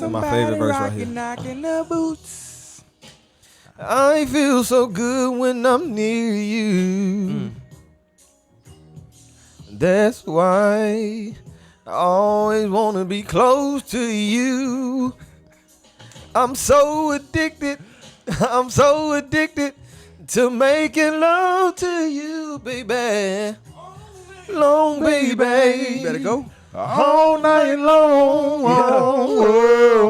My favorite verse right here. Knocking the boots. I feel so good when I'm near you. That's why I always want to be close to you. I'm so addicted to making love to you, baby. Long, baby. You better go. All night long.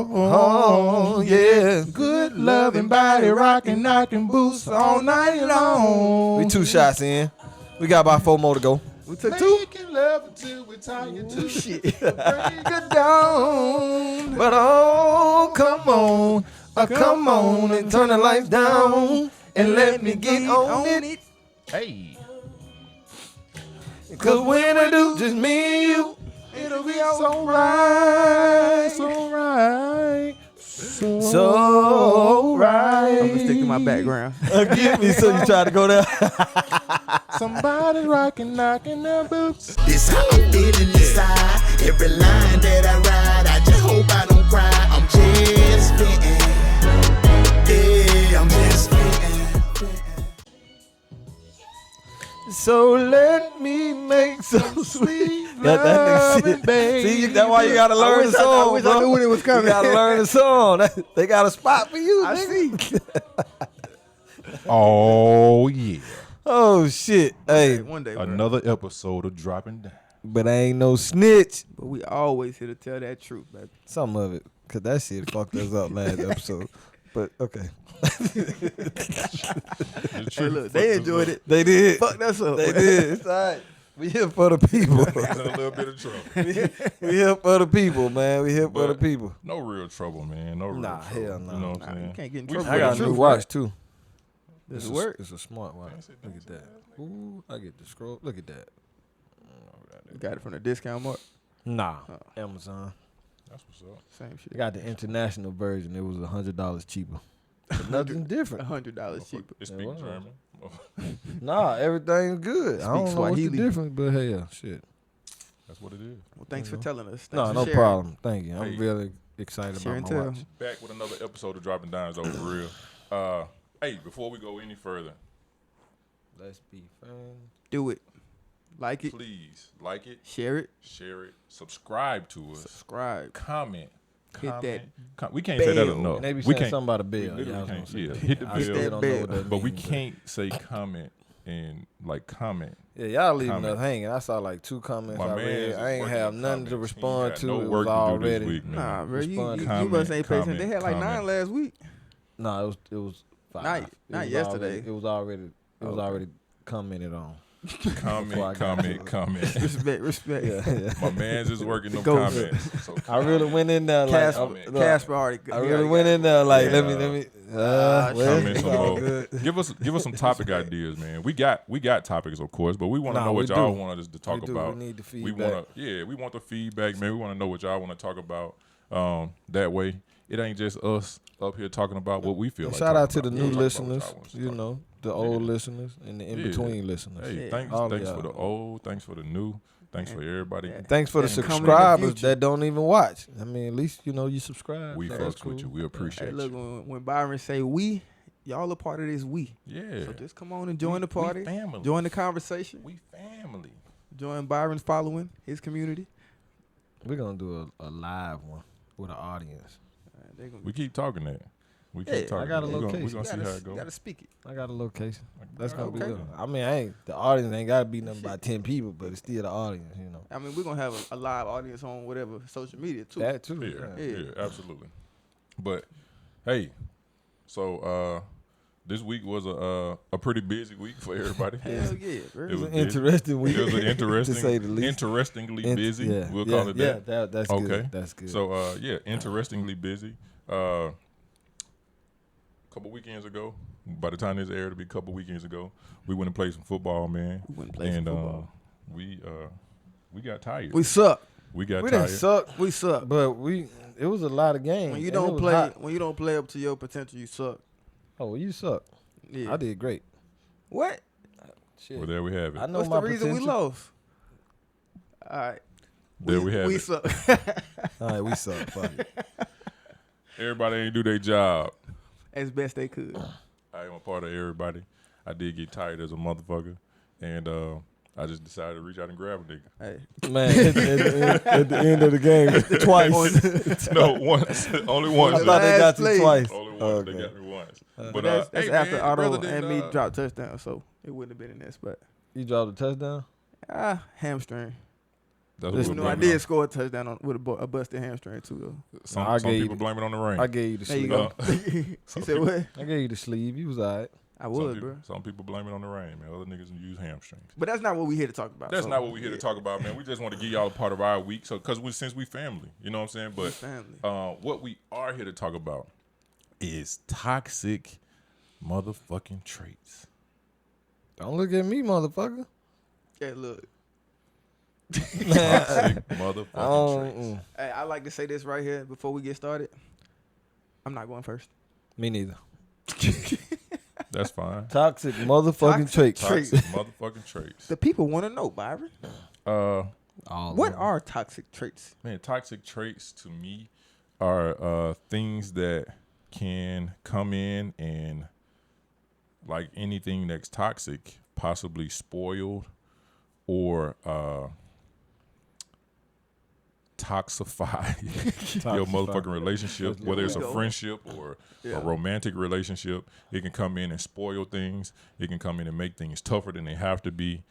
Oh, yeah. Good loving body, rocking, knocking boots all night long. We 2 shots in. We got about 4 more to go. We took 2. Making love until we're tired to Shit. break it down. But oh, come on and turn the lights down and let me get on it. Hey, Cause when I do, just me and you, it'll be so right, so right, so right. I'm gonna stick to my background. Get me, so you try to go there. Somebody rocking, knocking their boots. This how I'm feeling inside. Every line that I ride, I just hope I don't cry. I'm just spitting. Yeah, I'm just spitting. So let me make some sweet loving, that nigga baby. See, that's why you gotta learn the song. I wish I knew when it was coming. You gotta learn the song. They got a spot for you. I nigga. see. Oh yeah, Oh shit. Hey, One day, bro. another episode of Dropping Dymes. but I ain't no snitch. But we always here to tell that truth, baby. Some of it, cause that shit fucked us up last episode. But okay, Hey, look, they enjoyed it. they did. Fuck us up. They did. It's all right. We here for the people. In a little bit of trouble. we here for the people, man. We here for the But- people. No real trouble, man. No real Nah, trouble. hell no. You know what Nah, I'm you saying? can't get in We trouble. I got a True, new right? watch too. Does It's it a- work? It's a smart watch. Look at that. Ooh, I get the scroll. Look at that. You got it from the discount mark. Nah, Amazon. That's what's up. Same shit. I got the international version. It was $100 cheaper. But nothing different. $100 cheaper. It speaks was. German. Nah, everything's good. I don't know what's the Swahili. difference, but hey, yeah, shit. That's what it is. Well, thanks for telling us. Thanks No, for no sharing. problem. Thank you. I'm Hey. really excited Share about and my tell. watch. Back with another episode of Dropping Dymes, though, for real. Hey, before we go any further, Let's be friends. Do it. Like it. please like it, Share it. share it, subscribe to us, Subscribe. comment. Hit that We can't say that bell. enough. Maybe we saying can't. something about a We bill. literally Yeah, I was can't. gonna say Yeah, that. hit the I bell. still don't know what that But we means, can't say comment and like comment. Yeah, y'all leaving Comment. us hanging. I saw like 2 comments My I man read. is I ain't working have on nothing to comments. He respond got to. no It was work to do this already. week, man. Nah, bro. You Comment, must ain't patient. They had like comment. 9 last week. No, it was 5. Not It was yesterday. Already, it was already commented on. Before I Comment, got comment, to comment. Respect. Yeah. My man's is working them Go. comments. So I really went in there like Casper already. I really went in there like let me well, comment it's some all more. good. Give us some topic ideas, man. We got topics, of course, but we want to Nah, know what we y'all do. want us to talk We do. about. We need the We feedback. we want the feedback, man. We want to know what y'all want to talk about. That way, it ain't just us up here talking about what we feel. And like shout out to talking the about. new We'll talk about what listeners, y'all want us to you talk know, the old Yeah. listeners and the Yeah. in-between listeners. Hey, Yeah. thanks All of for y'all. the old, thanks for the new, thanks for everybody. Yeah. Thanks for the And coming in the subscribers future. that don't even watch. I mean, at least, you know, you subscribe. We so fucks that's with you. cool. We appreciate Hey, look, you. when Byron say we, y'all a part of this we. Yeah. So just come on and join the party. We family. Join the conversation. We family. Join Byron's following, his community. We're going to do a live one with an audience. They gonna We keep talking that. We keep Yeah, talking. I got a that. We're location. gonna see how it You gotta goes. speak it. I got a location. That's going to Okay. be good. I mean, the audience ain't got to be nothing by 10 people, but it's still the audience, you know. I mean, we're gonna have a live audience on whatever social media too. That too. Yeah, Yeah. yeah, absolutely. But hey, so this week was a pretty busy week for everybody. Hell yeah, bro. It It was was an interesting week. It was an interesting, to say the least. interestingly busy. Yeah, We'll yeah, call it that. Yeah, that's Okay. good. That's good. So yeah, interestingly busy. Couple weekends ago, by the time this aired, it'll be a couple weekends ago, we went and played some football, man. We went and played some football. We got tired. We suck. We got we tired. didn't suck, We suck. but it was a lot of games. When you and don't it was play, hot. when you don't play up to your potential, you suck. Oh, well, you suck. Yeah. I did great. What? Shit. Well, there we have it. I know What's my the reason we potential. lost? All right. There we have We it. suck. All right, we suck. Fuck it. Everybody ain't do their job. as best they could. I am a part of everybody. I did get tired as a motherfucker, and I just decided to reach out and grab a nigga. Hey, Man, at the end of the game, twice. No, once, only once. I thought they got you Last twice. Only once. Okay. They got me once. but that's hey, after man, Otto rather than, and me dropped touchdown, so it wouldn't have been in that spot. You dropped a touchdown? Hamstring. That's Listen, what You we're know, I blaming did score a touchdown with a busted hamstring too, though. on. Some, Nah, I some gave people you- blame it on the rain. I gave you the There you sleeve. go. You said what? I gave you the sleeve. You was all right. I Some would, people, bro. some people blame it on the rain, man. Other niggas use hamstrings. But that's not what we here to talk about. That's so, not what we're here to talk about, man. We just want to give y'all a part of our week, so because since we family, you know what I'm saying. But family. what we are here to talk about is toxic motherfucking traits. Don't look at me, motherfucker. Yeah, look. Toxic motherfucking traits. Hey, I like to say this right here before we get started. I'm not going first. Me neither. That's fine. Toxic motherfucking traits. Toxic motherfucking traits. The people want to know, Byron. What are toxic traits? Man, toxic traits to me are things that can come in and, like anything that's toxic, possibly spoiled or toxify your motherfucking relationship, whether it's a friendship or a romantic relationship. It can come in and spoil things. It can come in and make things tougher than they have to be.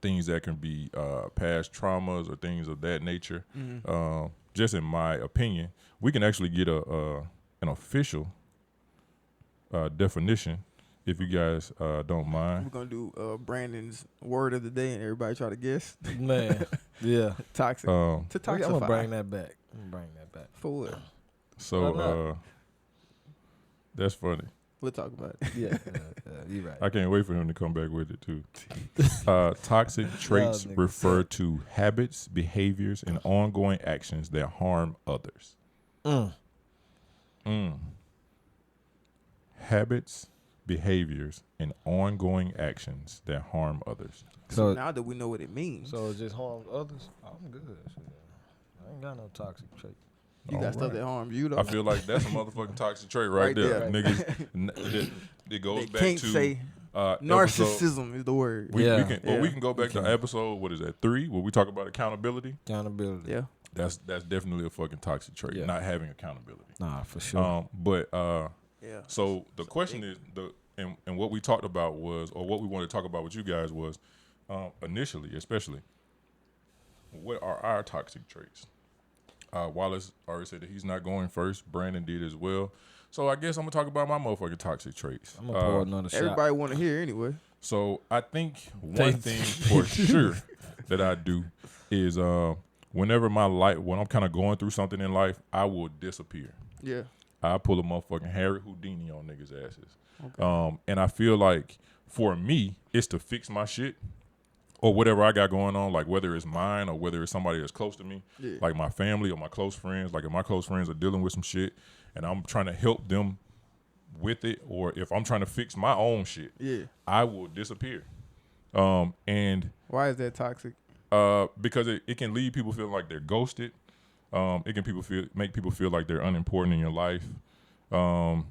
Things that can be past traumas or things of that nature. Just in my opinion, we can actually get an official definition if you guys don't mind. We're going to do Brandon's word of the day and everybody try to guess. Man, yeah. Toxic. To I'm toxify. going to bring that back. For what? So that's funny. We'll talk about it. Yeah, you're right. I can't wait for him to come back with it too. Toxic traits niggas refer to habits, behaviors, and ongoing actions that harm others. Habits, behaviors, and ongoing actions that harm others. So Now that we know what it means, So it just harms others? I'm good. Shit. I ain't got no toxic trait. you got stuff that harms you, though. I feel like that's a motherfucking toxic trait right there. there. Niggas, it goes They back can't to say episode, narcissism is the word. we Yeah. can go back to episode, what is that, 3, where we talk about accountability. Accountability. Yeah. That's definitely a fucking toxic trait, Yeah. not having accountability. Nah, for sure. Yeah. So the question is, and what we talked about was, or what we wanted to talk about with you guys was, initially, especially, what are our toxic traits? Wallace already said that he's not going first. Brandon did as well. So I guess I'm gonna talk about my motherfucking toxic traits. I'm going to pour another shot. Everybody want to hear anyway. So I think one thing for sure that I do is whenever when I'm kind of going through something in life, I will disappear. Yeah. I pull a motherfucking Harry Houdini on niggas' asses. Okay. And I feel like for me, it's to fix my shit or whatever I got going on, like whether it's mine or whether it's somebody that's close to me, like my family or my close friends. Like if my close friends are dealing with some shit and I'm trying to help them with it, or if I'm trying to fix my own shit, I will disappear. And why is that toxic? Because it can leave people feeling like they're ghosted. It can make people feel like they're unimportant in your life. So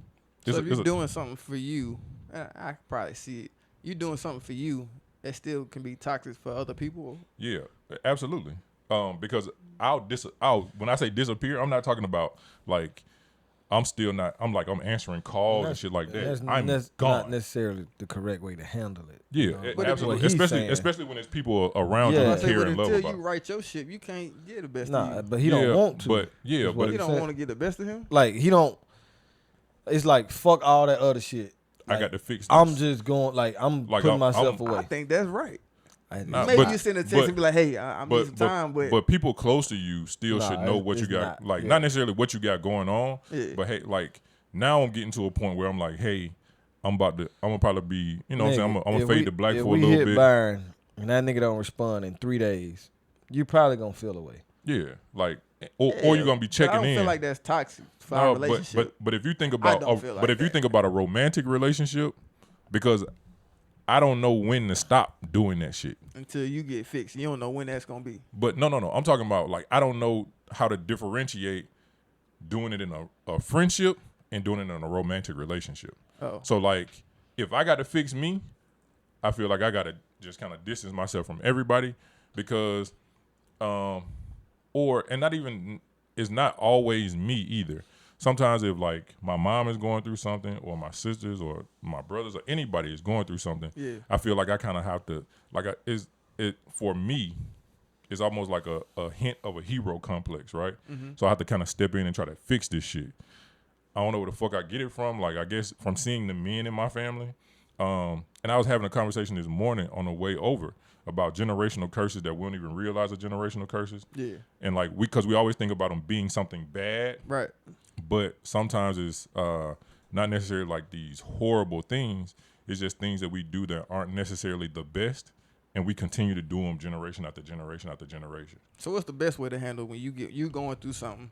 if you're doing something for you, I probably see it. You doing something for you that still can be toxic for other people. Yeah, absolutely. Because when I say disappear, I'm not talking about like I'm answering calls and shit like that. That's gone. Not necessarily the correct way to handle it. Yeah, But absolutely. Especially when it's people around you Yeah. who care and love until about. you write your shit, you can't get the best of you. But he don't want to. But Is what You he don't said. want to get the best of him? Like, he don't. It's like, fuck all that other shit. I Like, got to fix this. I'm just going, I'm putting myself away. I think that's right. Nah, Maybe but- you send a text but- and be like, hey, I need some time, but people close to you still Nah, should know what you it's got. not. Like Yeah. not necessarily what you got going on, Yeah. but hey, like now I'm getting to a point where I'm like, hey, I'm gonna probably be, you know what I'm saying? I'm gonna fade to black for a little hit bit. Byron and that nigga don't respond in 3 days, you probably gonna feel away. Yeah, like or you're gonna be checking I don't in. feel like that's toxic for our relationship. But if you think about don't feel like if you that. think about a romantic relationship, because I don't know when to stop doing that shit. Until you get fixed, you don't know when that's gonna be. But no. I'm talking about like I don't know how to differentiate doing it in a friendship and doing it in a romantic relationship. Oh. So like, if I got to fix me, I feel like I got to just kind of distance myself from everybody because, and not even, it's not always me either. Sometimes if like my mom is going through something or my sisters or my brothers or anybody is going through something, I feel like I kind of have to, like for me, it's almost like a hint of a hero complex, right? So I have to kind of step in and try to fix this shit. I don't know where the fuck I get it from. Like, I guess from seeing the men in my family. And I was having a conversation this morning on the way over about generational curses that we don't even realize are generational curses. Yeah. And like, because we always think about them being something bad. Right. But sometimes it's not necessarily like these horrible things. It's just things that we do that aren't necessarily the best. And we continue to do them generation after generation after generation. So what's the best way to handle when you going through something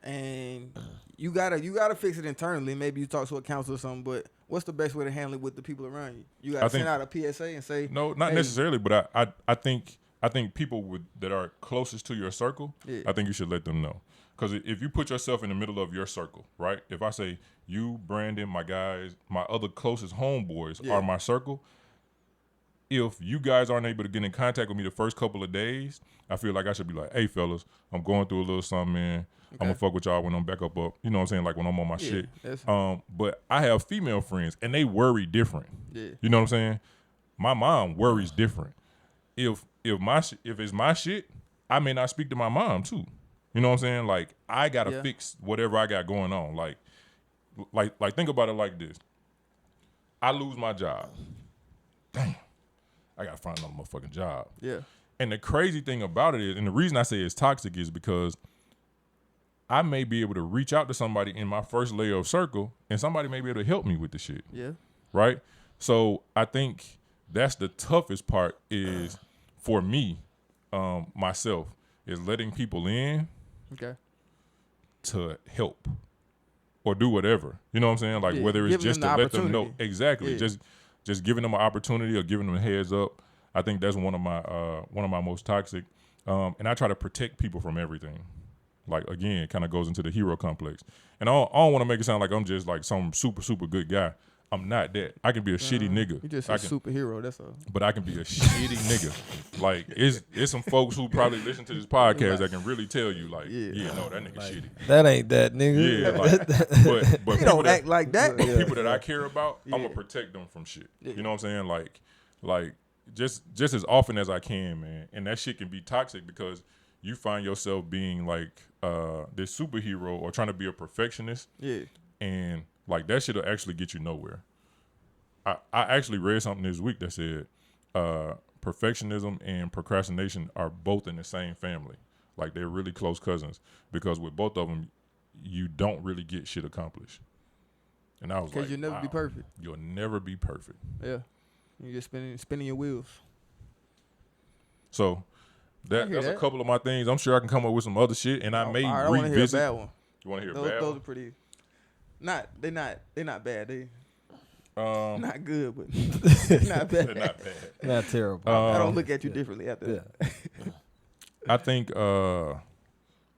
and you gotta fix it internally? Maybe you talk to a counselor or something, but what's the best way to handle it with the people around you? You gotta send out a PSA and say no, not necessarily, but I think people that are closest to your circle, I think you should let them know. Because if you put yourself in the middle of your circle, right? If I say you, Brandon, my guys, my other closest homeboys are my circle. If you guys aren't able to get in contact with me the first couple of days, I feel like I should be like, hey, fellas, I'm going through a little something, man. Okay. I'm going to fuck with y'all when I'm back up. You know what I'm saying? Like when I'm on my shit. But I have female friends, and they worry different. Yeah. You know what I'm saying? My mom worries different. If it's my shit, I may not speak to my mom, too. You know what I'm saying? Like, I got to fix whatever I got going on. Like think about it like this. I lose my job. Damn. I gotta find another motherfucking job. Yeah. And the crazy thing about it is, and the reason I say it's toxic is because I may be able to reach out to somebody in my first layer of circle, and somebody may be able to help me with the shit. Yeah. Right? So I think that's the toughest part is for me, myself, is letting people in to help or do whatever. You know what I'm saying? Like whether it's just to let them know. Exactly. Yeah. Just giving them an opportunity or giving them a heads up. I think that's one of my most toxic. And I try to protect people from everything. Like, again, it kind of goes into the hero complex. And I don't want to make it sound like I'm just like some super, super good guy. I'm not that. I can be a shitty nigga. You just a superhero, that's all. But I can be a shitty nigga. Like, it's some folks who probably listen to this podcast that can really tell you, like, no, that nigga shitty. That ain't that nigga. Yeah, like, but you don't act like that. But people that I care about, I'm going to protect them from shit. Yeah. You know what I'm saying? Like just as often as I can, man. And that shit can be toxic because you find yourself being, like, this superhero or trying to be a perfectionist. Yeah. And like that shit'll actually get you nowhere. I actually read something this week that said perfectionism and procrastination are both in the same family. Like they're really close cousins because with both of them, you don't really get shit accomplished. And I was like, because you'll never be perfect. You'll never be perfect. Yeah, you're just spinning your wheels. So that's a couple of my things. I'm sure I can come up with some other shit, and I may revisit. I want to hear a bad one. You want to hear a bad one? Those are pretty. They're not bad. They not good, but not bad. They're not bad. Not terrible. I don't look at you differently after that. I think. Let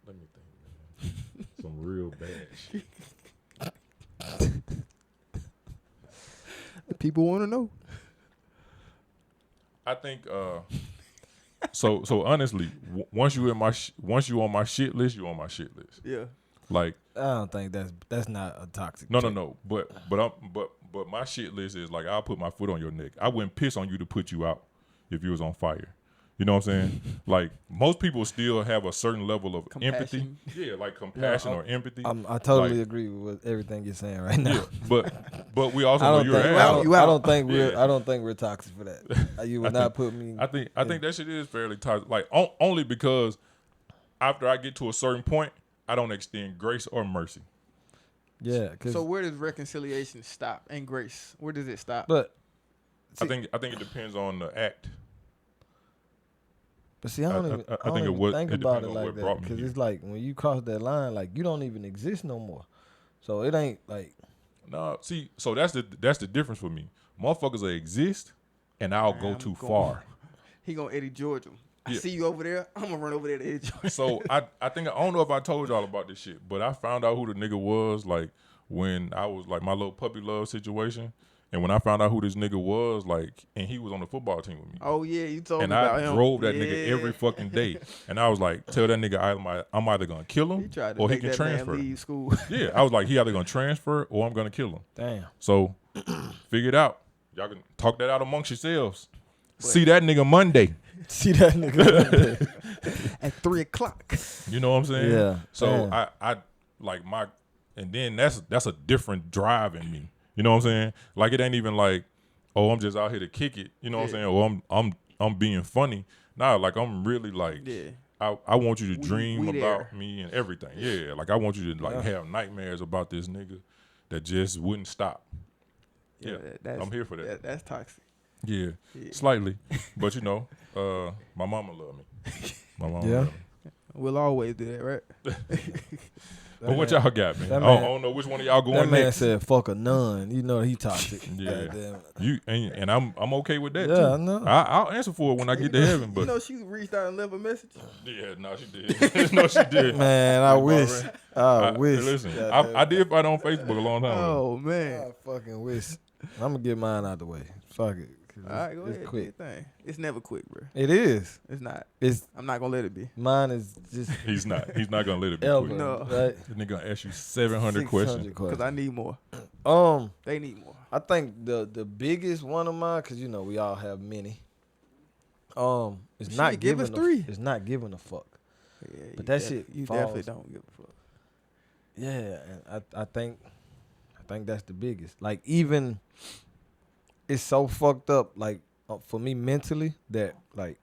me think. Man. Some real bad shit. People want to know. I think. So honestly, once you on my shit list, you on my shit list. Yeah. Like I don't think that's not a toxic. No. But my shit list is like I'll put my foot on your neck. I wouldn't piss on you to put you out if you was on fire. You know what I'm saying? Like most people still have a certain level of empathy. Yeah, like compassion or empathy. I totally agree with everything you're saying right now. Yeah, but we also know you're an adult. I don't think we're toxic for that. You would not put me. I think that shit is fairly toxic. Like only because after I get to a certain point, I don't extend grace or mercy. Yeah. So where does reconciliation stop and grace? Where does it stop? But I think it depends on the act. But see, I don't even think about it like that because it's like when you cross that line, like you don't even exist no more. So it ain't like. No, see, so that's the difference for me. Motherfuckers will exist, and I'll go too far. He gonna Eddie George him. I see you over there. I'm gonna run over there to hit you. So I don't know if I told y'all about this shit, but I found out who the nigga was like when I was like my little puppy love situation. And when I found out who this nigga was, like, and he was on the football team with me. Oh yeah, you told me and about him. And I drove that nigga every fucking day. And I was like, tell that nigga I'm either gonna kill him or he can transfer. Man leave school. Yeah, I was like, he either gonna transfer or I'm gonna kill him. Damn. So figure it out. Y'all can talk that out amongst yourselves. See that nigga Monday. See that nigga at 3:00. You know what I'm saying? Yeah. So damn. I like my, and then that's a different drive in me. You know what I'm saying? Like it ain't even like, oh, I'm just out here to kick it. You know what I'm saying? Or I'm being funny. Nah, like I'm really like, I want you to dream about me and everything. Yeah, like I want you to like have nightmares about this nigga that just wouldn't stop. Yeah, I'm here for that. That's toxic. Yeah, slightly, but you know, my mama love me. My mama love me. We'll always do that, right? But what y'all got, man? I don't know which one of y'all going next. That man said, "Fuck a nun." You know he toxic. Yeah, you and I'm okay with that yeah, too. I know. I'll answer for it when I get to heaven. But you know she reached out and left a message. Yeah, no, she did. No, she did. Man, I wish. I wish. Listen, I did fight on Facebook a long time ago. Oh man, I fucking wish. I'm gonna get mine out the way. Fuck it. All right, go ahead. It's quick. Thing. It's never quick, bro. It is. It's not. It's. I'm not gonna let it be. Mine is just. He's not gonna let it be Ever, quick. No. Right? This nigga gonna ask you 700 questions. Because I need more. They need more. I think the biggest one of mine, because you know we all have many. It's not give us three. It's not giving a fuck. Yeah, but that shit. You falls, definitely don't give a fuck. Yeah, and I think that's the biggest. Like even. It's so fucked up, like for me mentally, that like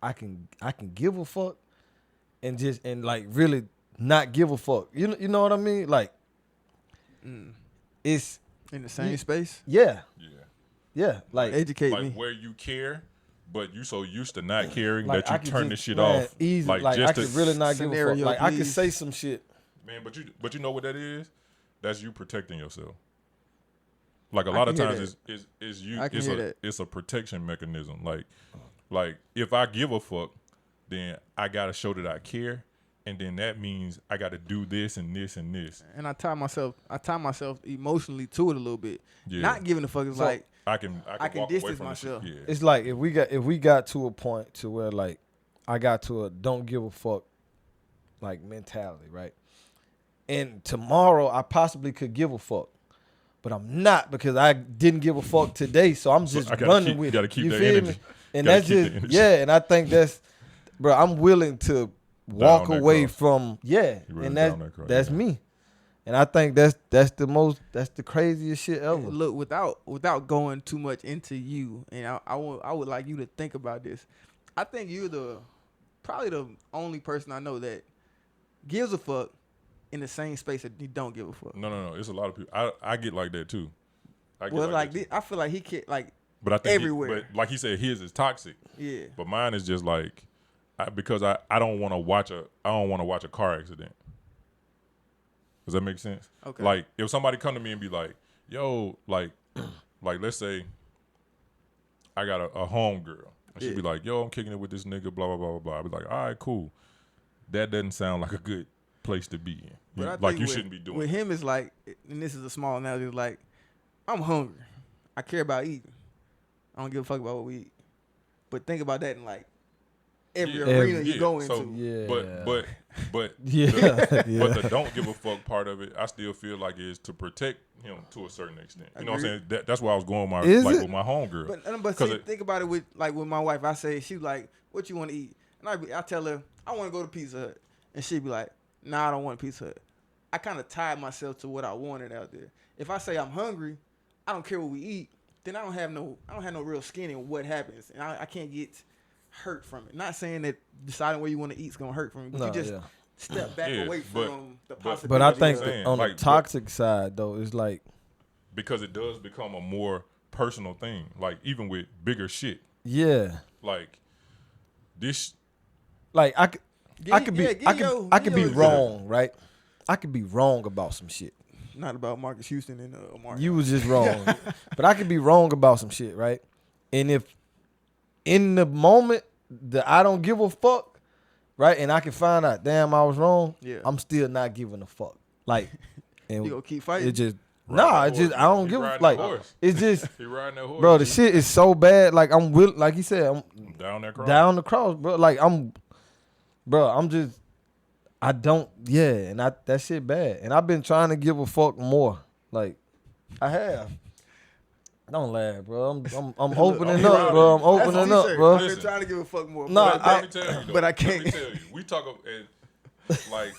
I can give a fuck and like really not give a fuck. You know what I mean? Like it's in the same space. Yeah. Yeah. Yeah. Like educate like me. Where you care, but you so used to not caring like that you turn this shit off. Easy. Like just I could really not give a fuck. Like I could say some shit. Man, but you know what that is? That's you protecting yourself. Like a lot of times it's you it's a protection mechanism. Like if I give a fuck, then I gotta show that I care, and then that means I gotta do this and this and this. And I tie myself emotionally to it a little bit. Yeah. Not giving a fuck is so like I can walk distance away from myself. Yeah. It's like if we got to a point to where like I got to a don't give a fuck like mentality, right? And tomorrow I possibly could give a fuck. But I'm not because I didn't give a fuck today, so I'm just running with it. You gotta keep you that feel energy. me? And that's just and I think that's, bro. I'm willing to walk away from and that's me. And I think that's the craziest shit ever. Look, without going too much into you, and I would like you to think about this. I think you're probably the only person I know that gives a fuck in the same space that you don't give a fuck. No. It's a lot of people. I get like that too. I feel like he can't like. But I think everywhere. but like he said, his is toxic. Yeah. But mine is just like, because I don't want to watch a car accident. Does that make sense? Okay. Like if somebody come to me and be like, yo, like let's say I got a home girl. And she'd be like, yo, I'm kicking it with this nigga, blah, blah, blah, blah, blah. I'd be like, all right, cool. That doesn't sound like a good place to be in. But like you shouldn't be doing with him, it's like, and this is a small analogy, it's like, I'm hungry. I care about eating. I don't give a fuck about what we eat. But think about that in like every arena you go into. But but the don't give a fuck part of it, I still feel like is to protect him to a certain extent. You know what I'm saying? That's why I was going with my homegirl. But see, think about it with my wife. I say, she like, what you want to eat? And I tell her, I want to go to Pizza Hut. And she be like, nah, I don't want Pizza Hut. I kind of tied myself to what I wanted out there. If I say I'm hungry, I don't care what we eat, then I don't have no real skin in what happens. And I can't get hurt from it. Not saying that deciding where you want to eat is going to hurt from it, but you just step back away from the possibility. But I think on the toxic side, though, it's like... Because it does become a more personal thing, like even with bigger shit. Yeah. Like, this... Like, I could be wrong, right? I could be wrong about some shit. Not about Marcus Houston and Mark. You was just wrong. But I could be wrong about some shit, right? And if in the moment I don't give a fuck, right? And I can find out, damn, I was wrong. Yeah. I'm still not giving a fuck. Like, and You gonna keep fighting? it just Riding that it just horse, I don't he give a riding like. that horse. It's just, He riding that horse. bro, the shit is so bad. Like I'm like he said, I'm down that cross. down the cross, bro. Like I'm just, I don't, and that shit bad. And I've been trying to give a fuck more. Like I have. Don't laugh, bro. I'm opening up, bro. I'm opening up, bro. I've been trying to give a fuck more. Nah, Let me tell you, though. but I can't. Let me tell you, we talk like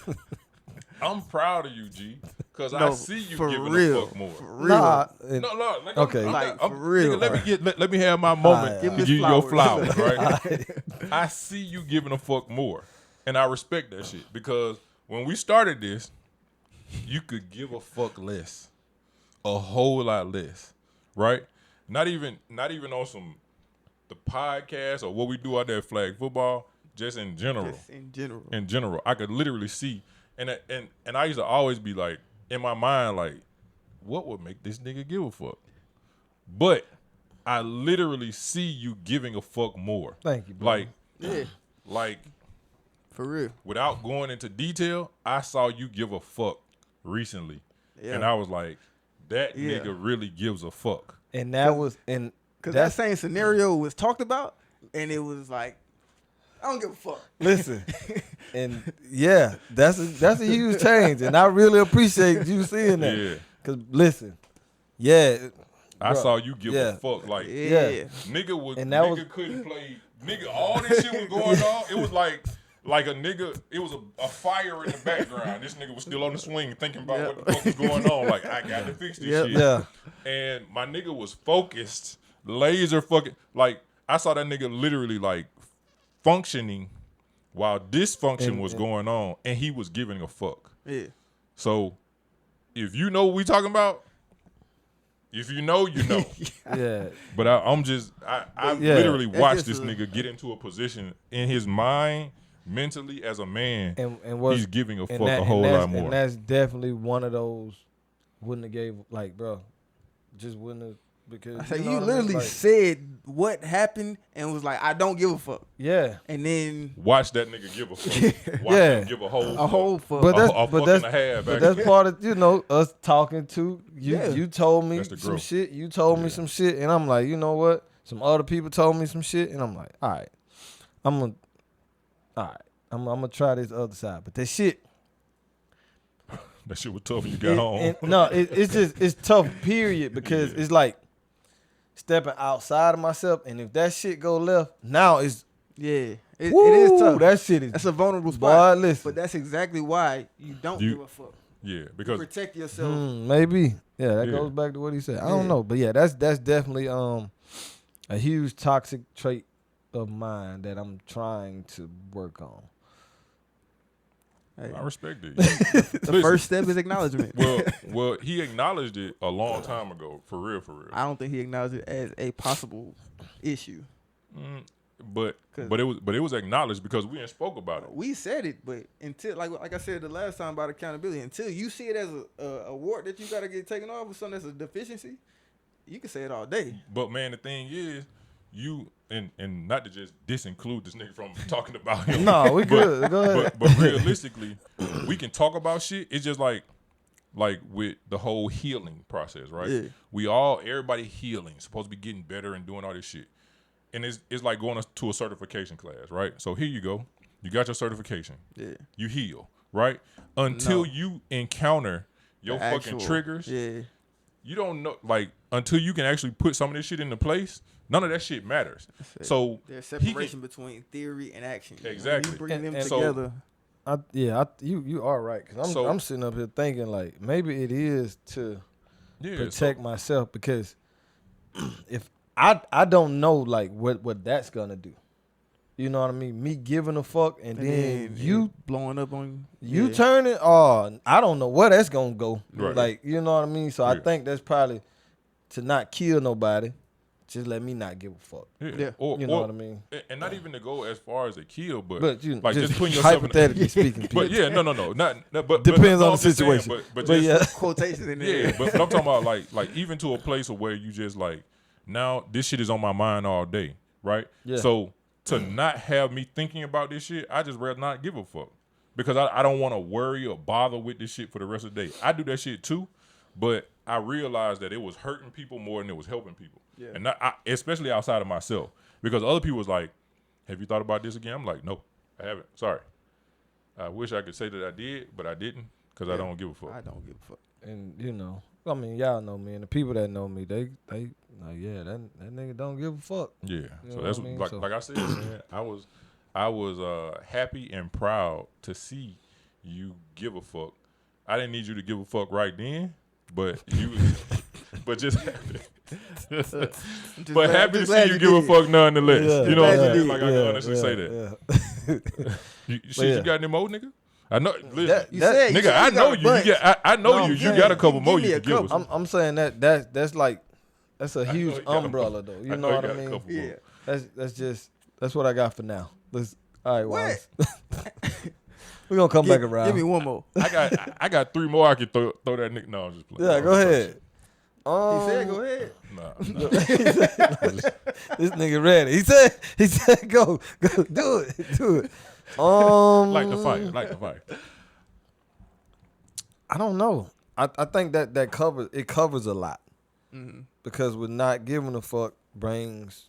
I'm proud of you, G, because I see you for giving real. a fuck more. For real. Nah, No, like, okay. For real. Nigga, let me have my moment Alright, to alright. give you your Flowers. flowers, right? I see you giving a fuck more, and I respect that shit because when we started this, you could give a fuck less, a whole lot less, right? Not even on the podcast or what we do out there at Flag Football, just in general. Just in general. In general, I could literally see, and I used to always be like in my mind, like, what would make this nigga give a fuck? But I literally see you giving a fuck more. Thank you, bro. Like, Yeah. like For real. without going into detail, I saw you give a fuck recently, Yeah. and I was like, that Yeah. nigga really gives a fuck. and that was and Because that that's same scenario was talked about, and it was like, I don't give a fuck. listen. And yeah, that's a huge change, and I really appreciate you seeing that. Yeah. Cause listen, yeah, I bruh, saw you give yeah. a fuck. Like, Yeah. nigga And that nigga couldn't play. Nigga, all this shit was going on. It was like a nigga, it was a fire in the background. This nigga was still on the swing thinking about what the fuck was going on. Like, I got to fix this shit. yeah. And my nigga was focused, laser fucking. Like, I saw that nigga literally, like, functioning while dysfunction was going on, and he was giving a fuck. Yeah. So, if you know what we talking about, if you know, you know. Yeah. But I'm just, I Yeah. literally That's watched just this nigga get into a position in his mind, mentally as a man. And what He's giving a fuck and that- a whole and that's- lot more. And that's definitely one of those wouldn't have gave like, bro, just wouldn't have because So know you what I mean? literally Like, said what happened and was like, I don't give a fuck. yeah. And then Watch that nigga give a fuck. Watch Yeah. him give a whole a whole fuck. But that's a but fuck that's and a half. but actually. that's part of us talking to you. Yeah. You told me That's the some growth. shit. You told me some shit, and I'm like, you know what? Some other people told me some shit, and I'm like, all right, I'm gonna try this other side. But that shit, That shit was tough when you got home. it's tough. Period, because it's like stepping outside of myself, and if that shit go left, now it's yeah, it woo, is tough. That shit is That's a vulnerable spot. boy, listen. But that's exactly why you don't You- give a fuck. Yeah, You because protect yourself. Maybe. Yeah, that Yeah. goes back to what he said. I Yeah. don't know. But yeah, that's definitely a huge toxic trait of mine that I'm trying to work on. Hey, I respect it. the first step is acknowledgement. well, he acknowledged it a long time ago, for real. I don't think he acknowledged it as a possible issue. But it was acknowledged because we ain't spoke about it. We said it, but until like I said the last time about accountability, until you see it as a wart that you gotta get taken off or something that's a deficiency, you can say it all day. But man, the thing is, you and not to just disinclude this nigga from talking about him. No, we good. Go ahead. But realistically, we can talk about shit. It's just like with the whole healing process, right? Yeah. Everybody healing, supposed to be getting better and doing all this shit. And it's like going to a certification class, right? So here you go. You got your certification. Yeah. You heal, right? Until you encounter your The fucking actual- triggers, Yeah. you don't know, like, until you can actually put some of this shit into place, none of that shit matters. So There's he separation between theory and action. Exactly. When you bring them And so- together. You are right, because I'm sitting up here thinking like maybe it is to protect myself, because if I don't know like what that's gonna do. You know what I mean? Me giving a fuck and then you blowing up on you turn it. Oh, I don't know where that's gonna go. Right. Like, you know what I mean? So I Yeah. think that's probably to not kill nobody. Just let me not give a fuck. Yeah. You know what I mean? And not even to go as far as a kill, but Like just putting yourself hypothetically speaking. But yeah, no, but Depends no, on I'm the just saying, situation. but But just, yeah. quotations in there. yeah, but I'm talking about like even to a place of where you just like, now this shit is on my mind all day, right? Yeah. So to not have me thinking about this shit, I just rather not give a fuck. Because I don't want to worry or bother with this shit for the rest of the day. I do that shit too, but I realized that it was hurting people more than it was helping people. Yeah. And especially outside of myself. Because other people was like, have you thought about this again? I'm like, no, I haven't. Sorry. I wish I could say that I did, but I didn't because I don't give a fuck. I don't give a fuck. And I mean, y'all know me, and the people that know me, they like, yeah, that nigga don't give a fuck. Yeah. You So know that's what I mean? like I said, man. I was happy and proud to see you give a fuck. I didn't need you to give a fuck right then, but just happy. But happy to see you give a fuck nonetheless. Yeah. You know what I'm Glad you saying? Like I can honestly say that. You got any more, nigga? I know. Listen, nigga, I know you. I know you. You got a couple more you can give us. I'm saying that's like that's a huge you got a umbrella though. You I know know what you I got a mean? couple more. That's what I got for now. All right, What? Wise. We're gonna come back around. Give me one more. I got 3 more I can throw that nigga. No, I'm just playing. Yeah, go ahead. He said, "Go ahead." Nah. This nigga ready. He said, go, do it. Like the fight. I don't know. I think that covers a lot because with not giving a fuck brings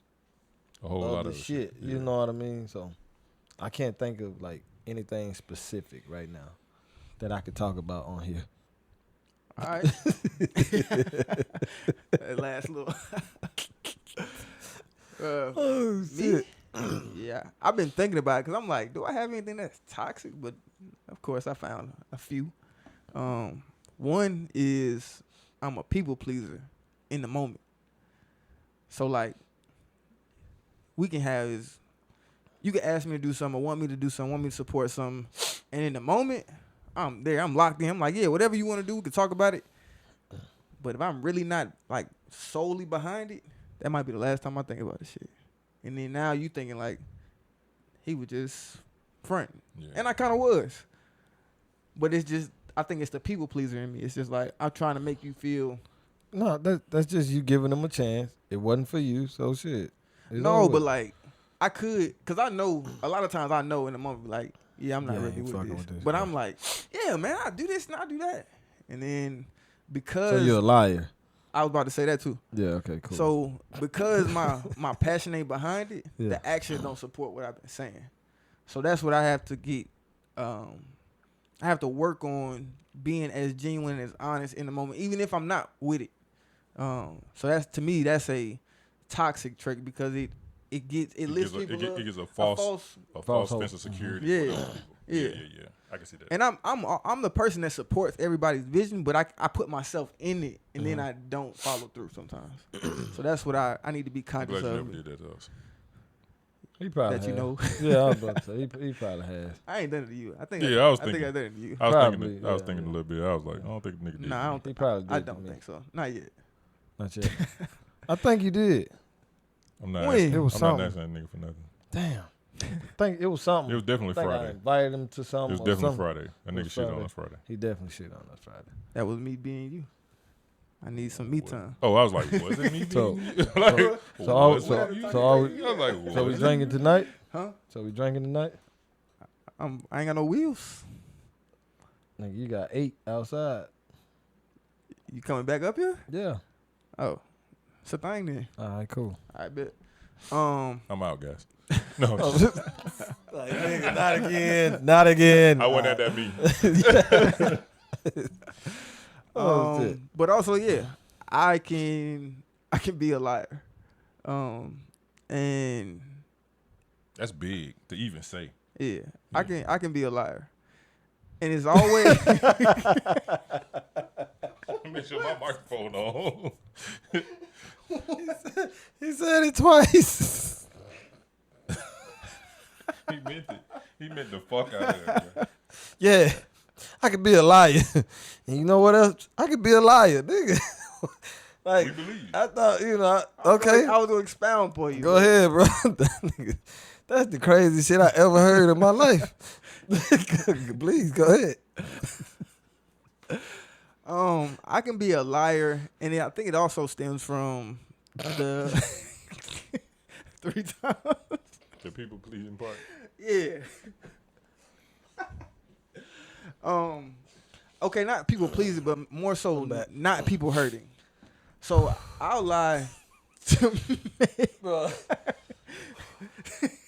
A whole lot other of shit. Yeah. You know what I mean? So I can't think of like anything specific right now that I could talk about on here. All right. That last little. Oh me? Yeah, I've been thinking about it because I'm like, do I have anything that's toxic? But of course, I found a few. One is I'm a people pleaser in the moment. So like, we can have is, you can ask me to do something, or want me to do something, want me to support something, and in the moment, I'm there, I'm locked in. I'm like, yeah, whatever you want to do, we can talk about it. But if I'm really not like solely behind it, that might be the last time I think about this shit. And then now you thinking like he was just fronting. Yeah. And I kind of was. But it's just, I think it's the people pleaser in me. It's just like, I'm trying to make you feel. No, that's just you giving them a chance. It wasn't for you, so shit. It's No, over but with. like, I could, because I know, a lot of times I know in the moment, like, yeah, I'm not Yeah, I ready ain't with fucking this. with this, But yeah. I'm like, yeah, man, I do this and I do that. And then because. So you're a liar. I was about to say that too. Yeah, okay, cool. So because my passion ain't behind it, Yeah. the actions don't support what I've been saying. So that's what I have to get. I have to work on being as genuine and as honest in the moment, even if I'm not with it. So that's, to me, that's a toxic trait because it lifts people up. It gives a false hope. sense of security. Yeah. For those people. Yeah. Yeah. I can see that. And I'm the person that supports everybody's vision, but I put myself in it, and then I don't follow through sometimes. So that's what I need to be I'm conscious glad you of. never did that to us. He probably that you has. know. Yeah, I was about to say he probably has. I ain't done it to you. I think. Yeah, I was I think thinking. I done it to you. I was Probably, thinking. I was yeah, thinking yeah. a little bit. I was like, I don't think the nigga did. Nah, I don't He think. probably did. I to don't me. think so. Not yet. Not yet. I think you did. I'm not. When? Asking, It was I'm something. not asking that nigga for nothing. Damn. I think it was something. It was definitely I think I Friday. invited him to It something. was or definitely something. Friday. That It nigga was shit on Friday. us Friday. He definitely shit on us Friday. That was me being you. I need some me time. Oh, I was like, was it me? So- being you? Like, was it you? so are we- I was like, So we was it drinking you? tonight? Huh? So we drinking tonight? I ain't got no wheels. Nigga, you got 8 outside. You coming back up here? Yeah. Oh, it's a thing then. All right, cool. I bet. I'm out, guys. No, Like, nigga, not again. Not again. I wasn't at that meeting. Oh, shit. But also, yeah, I can be a liar. And That's big to even say. yeah, I can be a liar. And it's always Make sure my microphone on. He said it twice. He meant it. He meant the fuck out of it. Bro. Yeah. I could be a liar. And you know what else? I could be a liar, nigga. Like, We believe. I thought, okay. I was gonna expound for you. Go ahead, bro. Nigga, that's the craziest shit I ever heard in my life. Please, go ahead. I can be a liar, and I think it also stems from the 3 times. The people pleasing part. Yeah. Okay, not people pleasing, but more so not people hurting. So I'll lie to Bro.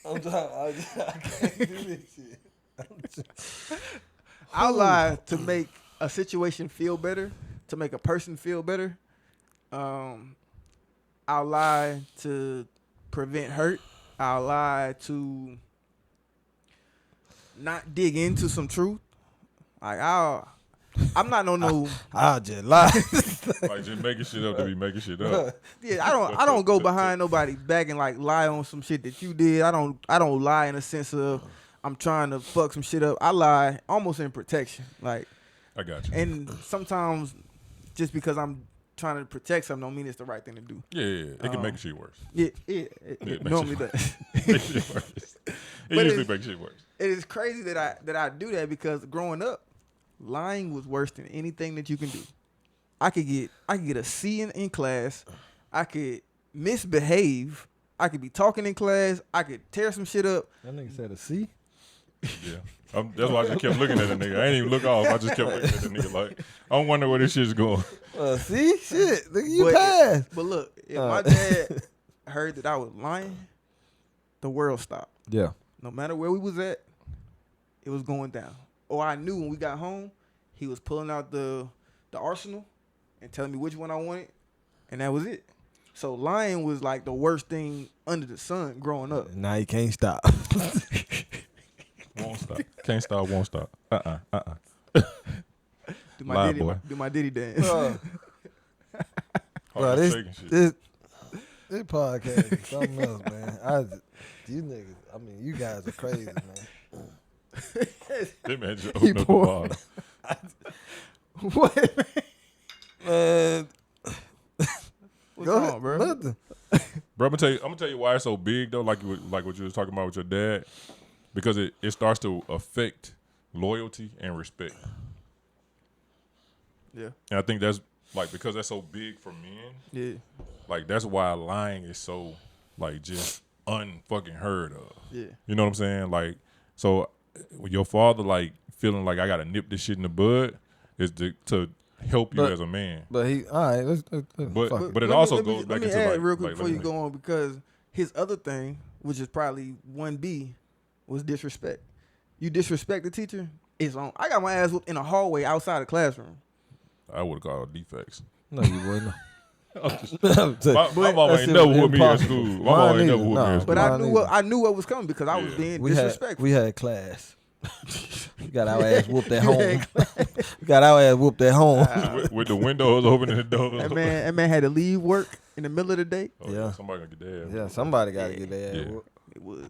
I can't do this shit. I'll lie to make a situation feel better, to make a person feel better. I'll lie to prevent hurt. I'll lie to not dig into some truth. Like I'm not no. I'll just lie. Like just making shit up to be making shit up. Yeah, I don't go behind nobody's back and like lie on some shit that you did. I don't lie in a sense of I'm trying to fuck some shit up. I lie almost in protection. Like I got you. And sometimes just because I'm trying to protect something don't mean it's the right thing to do. Yeah. It can make shit worse. Yeah, it normally does. Make shit worse. It usually makes shit worse. It is crazy that I do that because growing up, lying was worse than anything that you can do. I could get a C in class. I could misbehave. I could be talking in class. I could tear some shit up. That nigga said a C? Yeah. That's why I just kept looking at the nigga. I ain't even look off. I just kept looking at the nigga like, I don't wonder where this shit's going. See? Shit. Nigga, you passed. But look, if my dad heard that I was lying, the world stopped. Yeah. No matter where we was at, it was going down. Or I knew when we got home, he was pulling out the arsenal and telling me which one I wanted, and that was it. So lying was like the worst thing under the sun growing up. Now you can't stop. Won't stop. Can't stop, won't stop. Do my Diddy dance. Bro, this podcast is something else, man. You niggas, I mean, you guys are crazy, man. That man just opened up the bar. What? Man. What's wrong, bro? Nothing. Bro, I'm gonna tell you why it's so big though, like what you was talking about with your dad. Because it starts to affect loyalty and respect. Yeah. And I think that's like because that's so big for men. Yeah. Like that's why lying is so like just unfucking heard of. Yeah. You know what I'm saying? Like so with your father like feeling like I gotta nip this shit in the bud is to help you as a man. But he all right, let's but it also goes back into let me add like real quick like, before you go on, because his other thing, which is probably 1B, was disrespect. You disrespect the teacher, it's on. I got my ass whooped in a hallway outside the classroom. I would have called defects. No, you wouldn't. My mama ain't never whooped me at school. My mama ain't never whooped me at school. But I knew what was coming because I was being disrespectful. We had class. We got our ass whooped at home. We got our ass whooped at home. With the windows open and the doors. That man had to leave work in the middle of the day. Oh, yeah. Somebody gonna get their ass. Yeah, somebody got to get their ass whooped. It was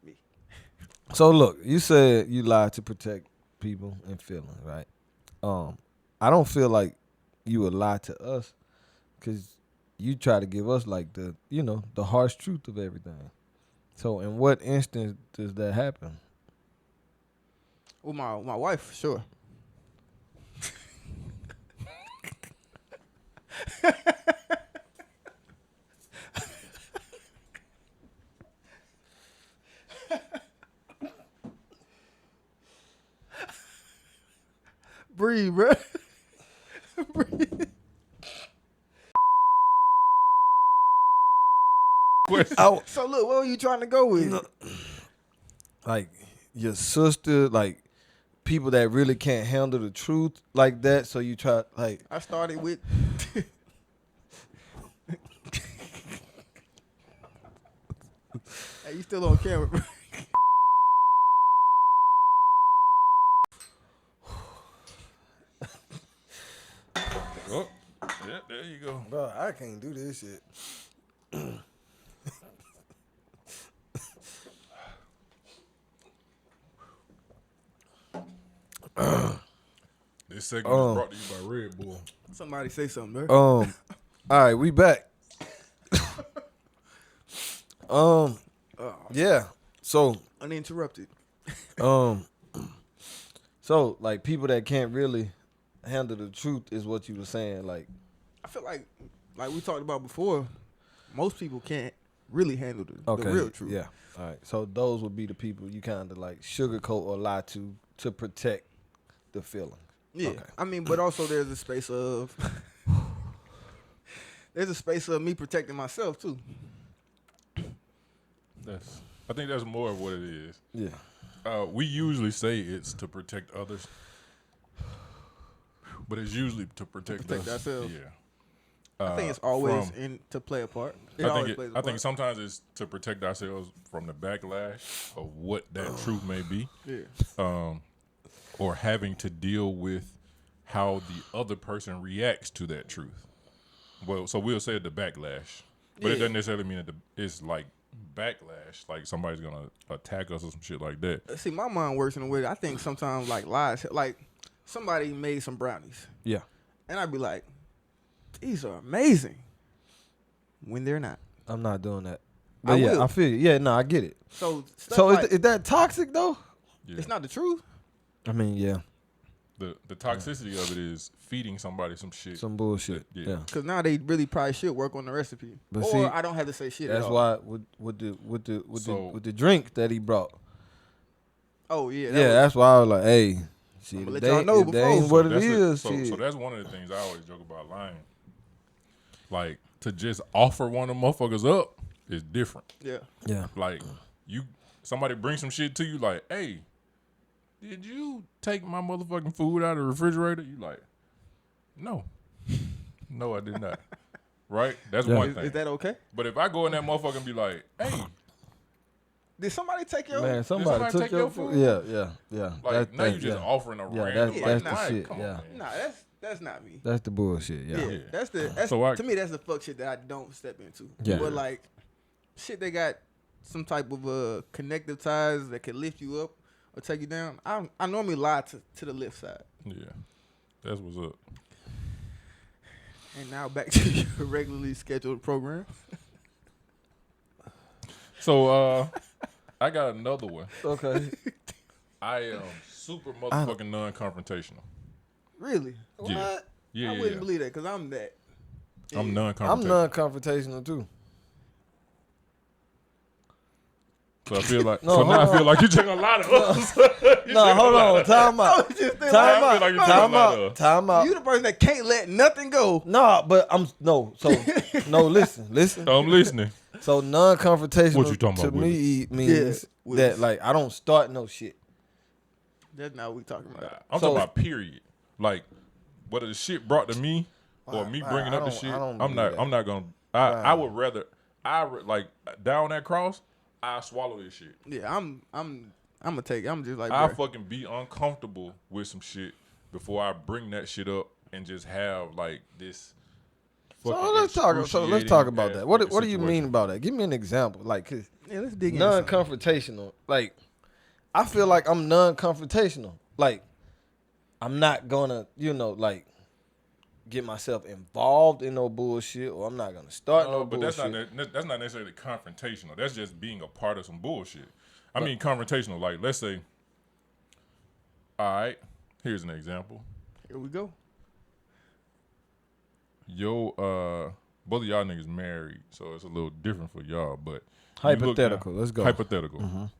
me. So look, you said you lied to protect people and feelings, right? I don't feel like you would lie to us because you try to give us like the harsh truth of everything. So in what instance does that happen? Well, my wife, for sure. Breathe, bro. Breathe. So look, what were you trying to go with? Like your sister, like people that really can't handle the truth like that. So you try like I started with. Hey, you still on camera, bro? Oh, yeah, there you go. Bro, I can't do this shit. This segment is brought to you by Red Bull. Somebody say something, bro. All right, we back. Yeah. So Uninterrupted. So like people that can't really handle the truth is what you were saying. Like I feel like we talked about before, most people can't really handle the real truth. Yeah. All right. So those would be the people you kind of like sugarcoat or lie to protect the feelings. Yeah. Okay. I mean, but also there's a space of me protecting myself too. I think that's more of what it is. Yeah. We usually say it's to protect others, but it's usually to protect ourselves. Yeah. I think it's always to play a part. I think sometimes it's to protect ourselves from the backlash of what that truth may be. Yeah. Or having to deal with how the other person reacts to that truth. Well, so we'll say the backlash, but it doesn't necessarily mean that it's like backlash, like somebody's gonna attack us or some shit like that. See, my mind works in a way that I think sometimes like lies, like somebody made some brownies. Yeah. And I'd be like, these are amazing. When they're not. I'm not doing that. But I feel you. Yeah, no, I get it. So is that toxic though? Yeah. It's not the truth. I mean, yeah. The toxicity of it is feeding somebody some shit. Some bullshit. Yeah. Because now they really probably should work on the recipe. But or see, I don't have to say shit. That's at all. why with the drink that he brought. Oh yeah. That's why I was like, hey, shit, I'ma let y'all know that ain't what it is. So that's one of the things I always joke about lying. Like to just offer one of them motherfuckers up is different. Yeah. Yeah. Like somebody brings some shit to you like, hey, did you take my motherfucking food out of the refrigerator? You like, no. No, I did not. Right? That's one thing. Is that okay? But if I go in that motherfucker and be like, hey, did somebody take your Man, somebody took your food? Yeah. Like now you just offering a random. That's like, the shit. come Yeah. on, Nah, that's not me. That's the bullshit. Yeah. That's to me that's the fuck shit that I don't step into. Yeah. But like shit they got some type of connective ties that can lift you up or take you down. I normally lie to the lift side. Yeah. That's what's up. And now back to your regularly scheduled program. So I got another one. Okay. I am super motherfucking non-confrontational. Really? Yeah. What? Yeah. I wouldn't believe that because I'm that. I'm non-confrontational. I'm non-confrontational too. So I feel like I feel like you're taking a lot of us. No, hold on. Time out. Time out. You the person that can't let nothing go. No, but listen. I'm listening. So non-confrontational What you talking to about, me means that like I don't start no shit. That's not what we talking about. I'm talking about period. Like whether the shit brought to me or me bringing up the shit, I'm not gonna. I would rather like down that cross. I swallow this shit. Yeah, I'm gonna take it. I'm just like I fucking be uncomfortable with some shit before I bring that shit up and just have like this. So let's talk about that. What do you mean about that? Give me an example. Like, cause let's dig in. Non-confrontational. Like, I feel like I'm non-confrontational. Like, I'm not gonna, like, get myself involved in no bullshit, or I'm not gonna start no bullshit. But that's not necessarily confrontational. That's just being a part of some bullshit. I mean confrontational. Like, let's say, all right, here's an example. Here we go. Both of y'all niggas married, so it's a little different for y'all. But hypothetical. Let's go. Hypothetical.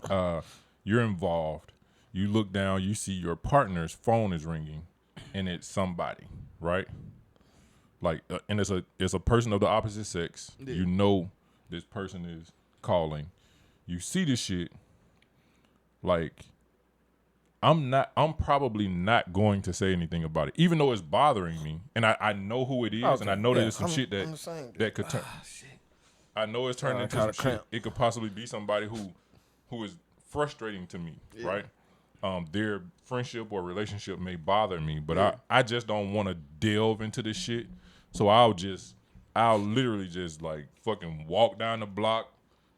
Mm-hmm. You're involved. You look down. You see your partner's phone is ringing, and it's somebody. Right, like, and it's a person of the opposite sex. Yeah. You know this person is calling. You see this shit. Like, I'm probably not going to say anything about it, even though it's bothering me, and I know who it is, and I know that it's some shit that could turn. I know it's turned into some shit. It could possibly be somebody who is frustrating to me, right? Their friendship or relationship may bother me, but I just don't want to delve into this shit. So I'll literally just like fucking walk down the block,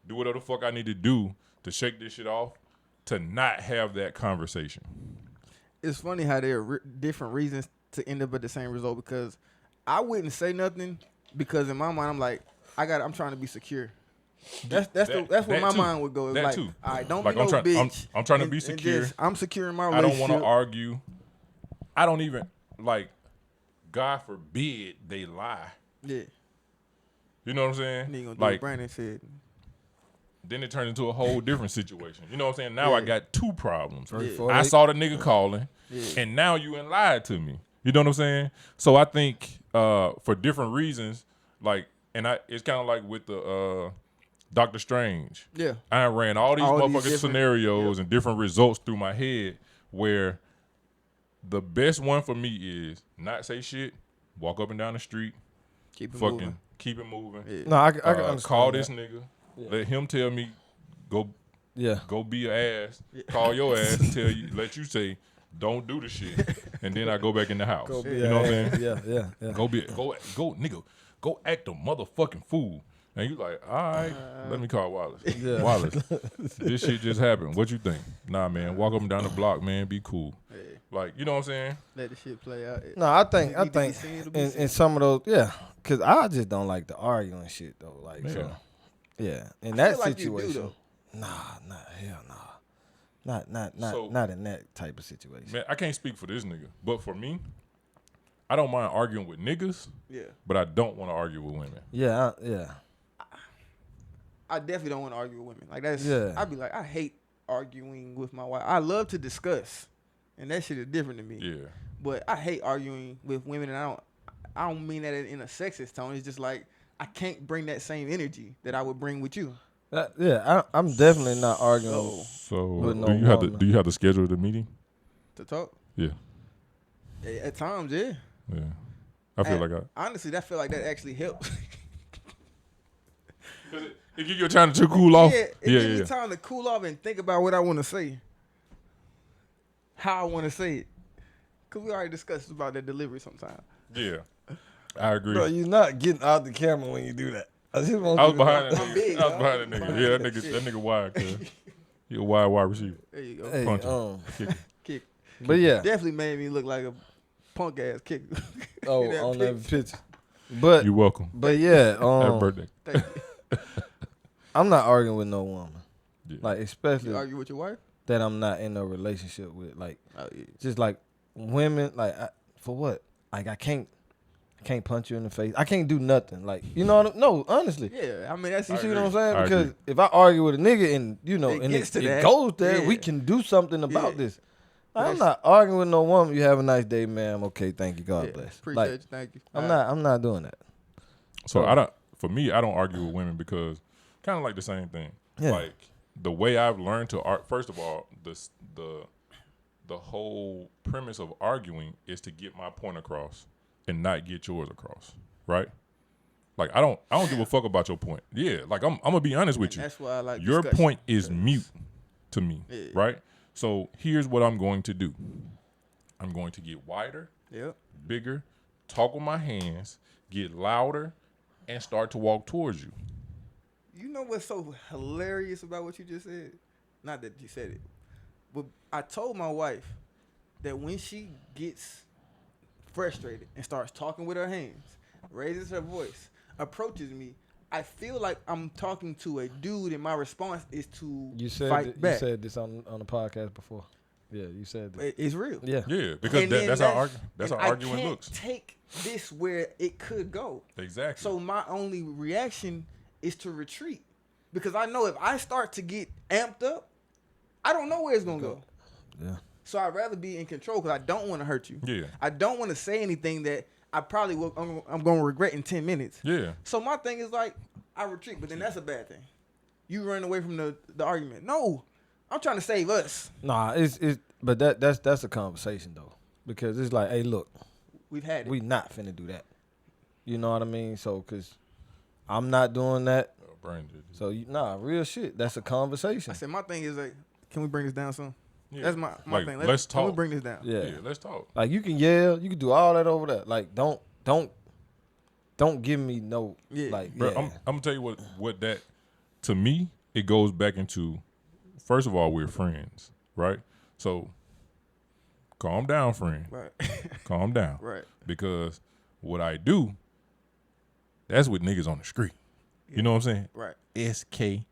do whatever the fuck I need to do to shake this shit off, to not have that conversation. It's funny how there are different reasons to end up at the same result, because I wouldn't say nothing because in my mind I'm like, I'm trying to be secure. That's where my mind would go. It's like, all right, don't be no bitch. I'm trying to be secure. I'm secure in my relationship. I don't want to argue. I don't even, like, God forbid they lie. Yeah. You know what I'm saying? And you gonna do Like, what Brandon said. then it turned into a whole different situation. You know what I'm saying? Now I got two problems. Yeah. I saw the nigga calling, and now you and lied to me. You know what I'm saying? So I think for different reasons, like, and it's kind of like with the Doctor Strange. Yeah. I ran all these motherfucking different scenarios and different results through my head where the best one for me is not say shit, walk up and down the street, Keep it fucking moving. keep it moving. Yeah. No, I can understand Call that. this nigga. Let him tell me, go Yeah. be your ass. Call your ass and let you say, don't do the shit. And then I go back in the house. You know what I'm saying? Yeah. Go nigga, go act a motherfucking fool. And you like, all right, let me call Wallace. Yeah. Wallace, this shit just happened. What you think? Nah, man, walk up and down the block, man. Be cool. Yeah. Like, you know what I'm saying? Let the shit play out. No, I think It need to be seen, it'll be in seen. some of those, because I just don't like the arguing shit though. Like, so, in that feel like you do, situation, though. hell nah, So- not in that type of situation. Man, I can't speak for this nigga, but for me, I don't mind arguing with niggas, Yeah. but I don't want to argue with women. Yeah. I definitely don't want to argue with women. Like that's Yeah. I'd be like, I hate arguing with my wife. I love to discuss. And that shit is different to me. Yeah. But I hate arguing with women, and I don't mean that in a sexist tone. It's just like I can't bring that same energy that I would bring with you. I'm definitely not arguing. So With no do you have woman. do you have to schedule the meeting? To talk. Yeah. At times, yeah. Yeah. I feel And like honestly, I feel like that actually helps. it give you a time to cool off. Yeah, it gives yeah. me time to cool off and think about what I want to say. How I want to say it. Because we already discussed about that delivery sometime. Yeah. I agree. Bro, you're not getting out the camera when you do that. I just want I you was to behind that I'm nigga. big, I was dog. behind that nigga. Yeah, that nigga wide, cuz. He a wide receiver. There you go. Hey, Puncher. Kicker. Kick. but yeah, Definitely made me look like a punk ass kick. oh, that on pic. that picture. But You welcome. yeah, Happy birthday. Thank you. I'm not arguing with no woman. Yeah. Like especially You argue with your wife? that I'm not in a relationship with. Like Oh yeah. just like women. Like for what? Like I can't punch you in the face. I can't do nothing. Like you know what? No, honestly. Yeah, I mean that's You see agree. what I'm saying? I Because agree. if I argue with a nigga and you know It and gets to it that. goes there, we Yeah. can do something about Yeah. this. Like, I'm That's- not arguing with no woman. You have a nice day, ma'am. Okay, thank you. God yeah, bless. Appreciate Like you. Thank you. I'm not doing that. So I don't. For me, I don't argue with women because kind of like the same thing. Yeah. Like the way I've learned to first of all, the whole premise of arguing is to get my point across and not get yours across, right? Like I don't give a fuck about your point. Yeah, like I'm gonna be honest with you. That's why I like Your discussion. point is mute to me, Yeah. right? So here's what I'm going to do. I'm going to get wider, Yep. bigger, talk with my hands, get louder, and start to walk towards you. You know what's so hilarious about what you just said? Not that you said it, but I told my wife that when she gets frustrated and starts talking with her hands, raises her voice, approaches me, I feel like I'm talking to a dude, and my response is to You fight said back. you said this on the podcast before. Yeah, you said this. It's real. Yeah. Yeah, because And then that's how and arguing I can't looks. take this where it could go. Exactly. So my only reaction is to retreat, because I know if I start to get amped up, I don't know where it's gonna go. Yeah. So I'd rather be in control because I don't want to hurt you. Yeah. I don't want to say anything that I probably will. I'm going to regret in 10 minutes. Yeah. So my thing is like I retreat, but then that's a bad thing. You run away from the argument. No, I'm trying to save us. Nah, it's but that's a conversation though, because it's like, hey, look, We've had it. we not finna do that. You know what I mean? So, cause I'm not doing that. Oh, Brian did this. So real shit. That's a conversation. I said my thing is like, can we bring this down some? Yeah. That's my Like, thing. let's Can we talk. bring this down? Yeah. Yeah, let's talk. Like you can yell, you can do all that over there. Like don't give me no Yeah. like Bro, yeah. I'm gonna tell you what that to me it goes back into. First of all, we're friends, right? So calm down, friend. Right. Calm down. Right. Because what I do, that's with niggas on the street. You know what I'm saying? Right. SKREET.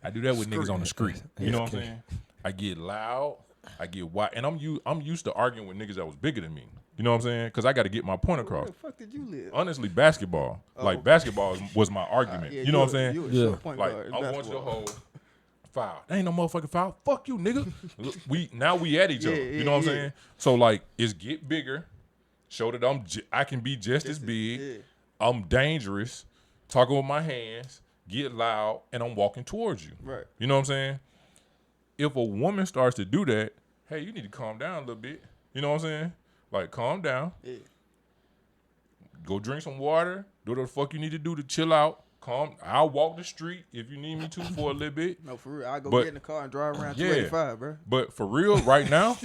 I do that with niggas on the street. You know what I'm saying? I get loud. I get wild, and I'm used to arguing with niggas that was bigger than me. You know what I'm saying? Because I got to get my point across. Where the fuck did you live? Honestly, basketball. Like, basketball was my argument. Yeah, you know what I'm saying? You a short point Like, guard. I'm going to the hole. Foul. There ain't no motherfucking foul. Fuck you, nigga. Now we at each other. You know what I'm saying? So, like, it's get bigger. Show that I can be just as big. Yeah. I'm dangerous. Talking with my hands. Get loud. And I'm walking towards you. Right. You know what I'm saying? If a woman starts to do that, hey, you need to calm down a little bit. You know what I'm saying? Like, calm down. Yeah. Go drink some water. Do what the fuck you need to do to chill out. Calm. I'll walk the street if you need me to for a little bit. No, for real. I'll get in the car and drive around 285, bro. But for real, right now,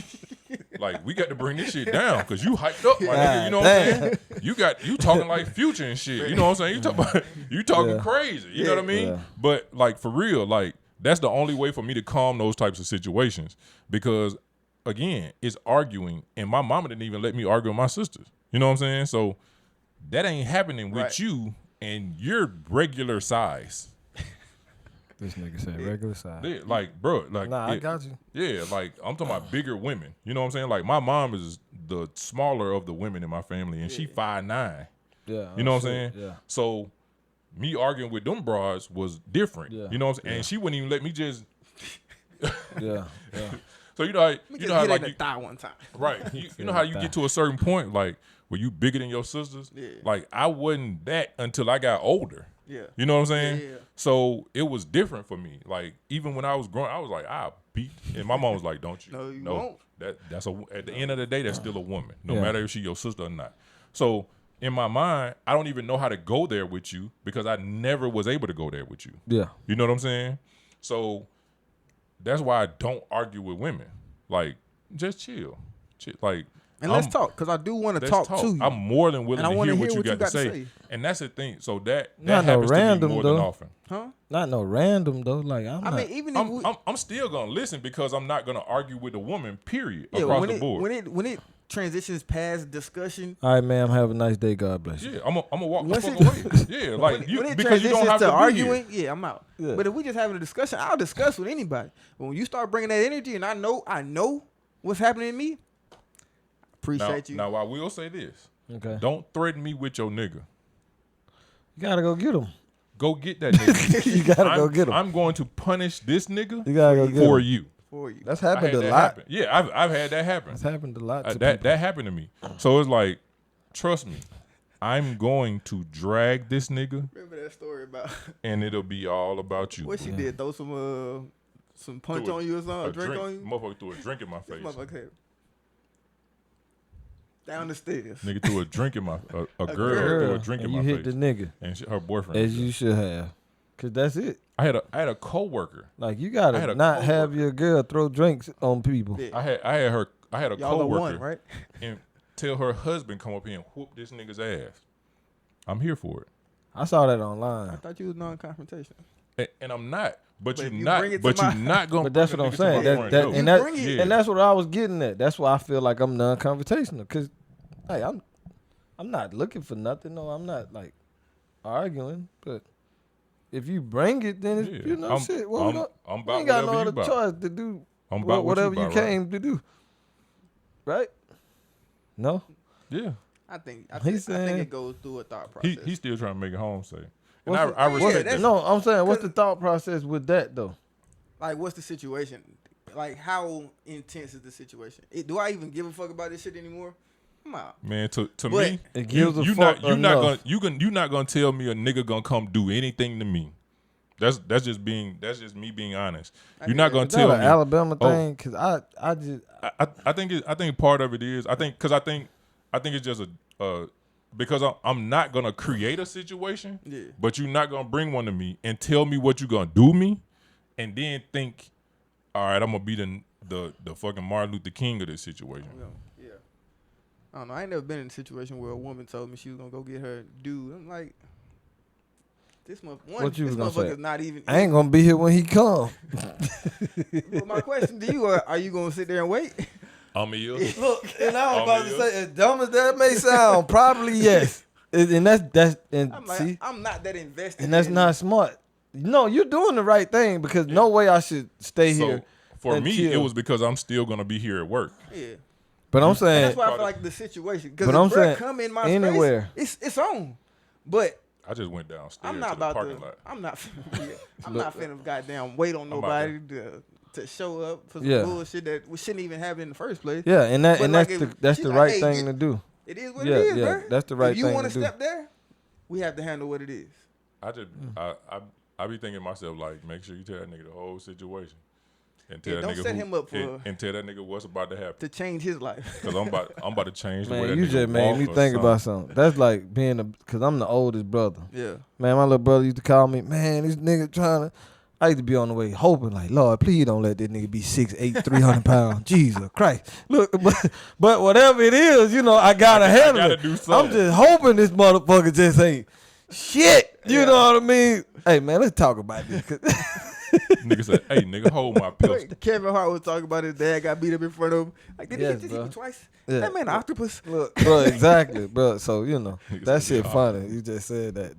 like, we got to bring this shit down because you hyped up, my nigga. You know what I'm saying? You talking like Future and shit. You know what I'm saying? You talking crazy. You know what I mean? Yeah. But like, for real, like, that's the only way for me to calm those types of situations because, again, it's arguing, and my mama didn't even let me argue with my sisters. You know what I'm saying? So that ain't happening with you. And you're regular size. This nigga said regular size. Yeah, like, bro, like, I got you. Yeah, like, I'm talking about bigger women. You know what I'm saying? Like, my mom is the smaller of the women in my family, and she 5'9". Yeah. You know what I'm saying? Yeah. So me arguing with them broads was different. Yeah. You know what I'm saying? And she wouldn't even let me just. Yeah. So you know how like you thigh one time. Right. You know how you get to a certain point, like, where you bigger than your sisters? Yeah. Like, I wasn't that until I got older. Yeah. You know what I'm saying? Yeah. So it was different for me. Like, even when I was growing, I was like, I'll beat. And my mom was like, don't you? No, you won't. That's at the end of the day, that's still a woman, no Yeah. matter if she your sister or not. So in my mind, I don't even know how to go there with you because I never was able to go there with you. Yeah. You know what I'm saying? So that's why I don't argue with women. Like, just chill. Like, And let's talk, because I do want to talk to you. I'm more than willing And I to wanna hear what hear you got to say. And that's the thing. So that Not no happens random, to me more than though. often. Huh? Not no random though. Like I mean, even if I'm still gonna listen because I'm not gonna argue with a woman. Period. yeah, Across when the board. when it transitions past discussion, all right, ma'am. Have a nice day. God bless you. Yeah, I'm gonna walk the Once fuck it- away. Yeah, like when it because you don't have transitions to arguing, be here. yeah, I'm out. Yeah. But if we just having a discussion, I'll discuss with anybody. But when you start bringing that energy, and I know what's happening in me, appreciate you. Now I will say this. Okay. Don't threaten me with your nigga. You gotta go get him. Go get that nigga. You gotta go get him. I'm going to punish this nigga You gotta go get for him. you. For you. That's I happened had a that lot. happen. Yeah, I've had that happen. That's happened a lot to That people. happened to me. So it's like, trust me, I'm going to drag this nigga, Remember that story about and it'll be all about you. what she did? Throw some punch Threw on you or something? A A drink on you? Motherfucker threw a drink in my This face. motherfucker came down the stairs. Nigga threw a drink in my a girl girl. threw a drink and in you my hit face, the nigga and her boyfriend. as you should have, cause that's it. I had a coworker. Like you I had gotta a not have coworker. your girl throw drinks on people. Yeah. I had a Y'all the coworker one, right? and tell her husband come up here and whoop this nigga's ass. I'm here for it, I saw that I online. thought you was non-confrontational. and I'm not. But But you're you not. bring it to But my- you're not gonna. But that's bring what a I'm nigga to saying. my That, front that, door. and that bring it. Yeah. and that's what I was getting at. That's why I feel like I'm non-confrontational. Cause hey, I'm not looking for nothing. No, I'm not like arguing. But if you bring it, then it's, Yeah. you know I'm- shit. Well, I'm we about ain't got no whatever you other about. choice to do. I'm about what whatever you about, right? came to do. Right? No. Yeah. I think saying- it goes through a thought process. He's still trying to make it home safe. And What's I the- respect yeah, that. that's- No, I'm saying, what's the thought process with that though? Like, what's the situation? Like, how intense is the situation? Do I even give a fuck about this shit anymore? I'm out. Man, to But- me, It gives a you fuck not enough. you're not gonna tell me a nigga gonna come do anything to me. That's just me being honest. You're not gonna Is that tell an me. Alabama Oh. thing? Cause I just I think part of it is I think it's just because I'm not gonna create a situation. Yeah. But you're not gonna bring one to me and tell me what you're gonna do me, and then think, all right, I'm gonna be the fucking Martin Luther King of this situation. Yeah. I don't know. I ain't never been in a situation where a woman told me she was gonna go get her dude. I'm like, this What you was gonna say? motherfucker's not even. I ain't gonna be here when he come. But my question to you: Are you gonna sit there and wait? I'm here. Look, and I was Oh, about to yeah. say, as dumb as that may sound, probably yes. And that's and I'm like, see, I'm not that invested. and that's in not smart. No, you're doing the right thing because no way I should stay So here. for and me, chill. it was because I'm still gonna be here at work. Yeah. But I'm saying, that's why I feel like the situation. Because but I'm if saying, come in my anywhere. space, it's on. But I just went downstairs I'm not to the about parking to. lot. I'm not. Not finna goddamn wait on nobody to show up for some bullshit that we shouldn't even have in the first place. Yeah, and But that's the like, right hey, thing to do. It is what it is, bro. That's the right if you thing want to do. step there, we have to handle what it is. I be thinking to myself, like, make sure you tell that nigga the whole situation. And tell that don't nigga set him up for and tell that nigga what's about to happen. To change his life. Cause I'm about to change the way that Man, you nigga just made walk me or think about something. That's like cause I'm the oldest brother. Yeah. Man, my little brother used to call me, man, this nigga trying to. I used to be on the way hoping, like, Lord, please don't let this nigga be 6'8", 300 pounds. Jesus Christ. Look, but whatever it is, you know, I gotta handle it. do something. I'm just hoping this motherfucker just ain't shit. You know what I mean? Hey, man, let's talk about this. Nigga said, hey, nigga, hold my pistol. Kevin Hart was talking about his dad got beat up in front of him. Like, did he Yes, hit bro. you twice? Yeah. That man, octopus. Look, bro, exactly, bro. So, you know, that said, shit funny. You just said that.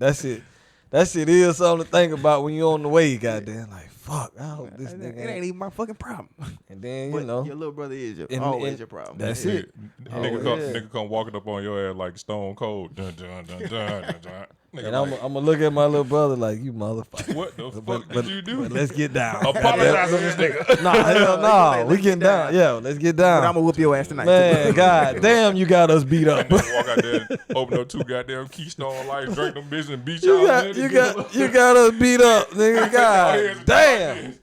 That shit is something to think about when you on the way, goddamn. Like, fuck, I hope this nigga It ain't even my fucking problem. And then, But you know. your little brother is and your problem. That's Nigga, it. nigga come walking up on your ass like Stone Cold. Dun, dun, dun, dun, dun, dun. Nigga And I'm going to look at my little brother like, you motherfucker. what the fuck did you do? But let's get down. Apologize to this nigga. Nah, hell no. We getting down. Yeah, let's get down. But I'm gonna whoop your ass tonight. Man, god damn, you got us beat up. Walk out there, open up 2 goddamn Keystone Lights, drink them bitches and beat y'all. You got us beat up, nigga. God damn.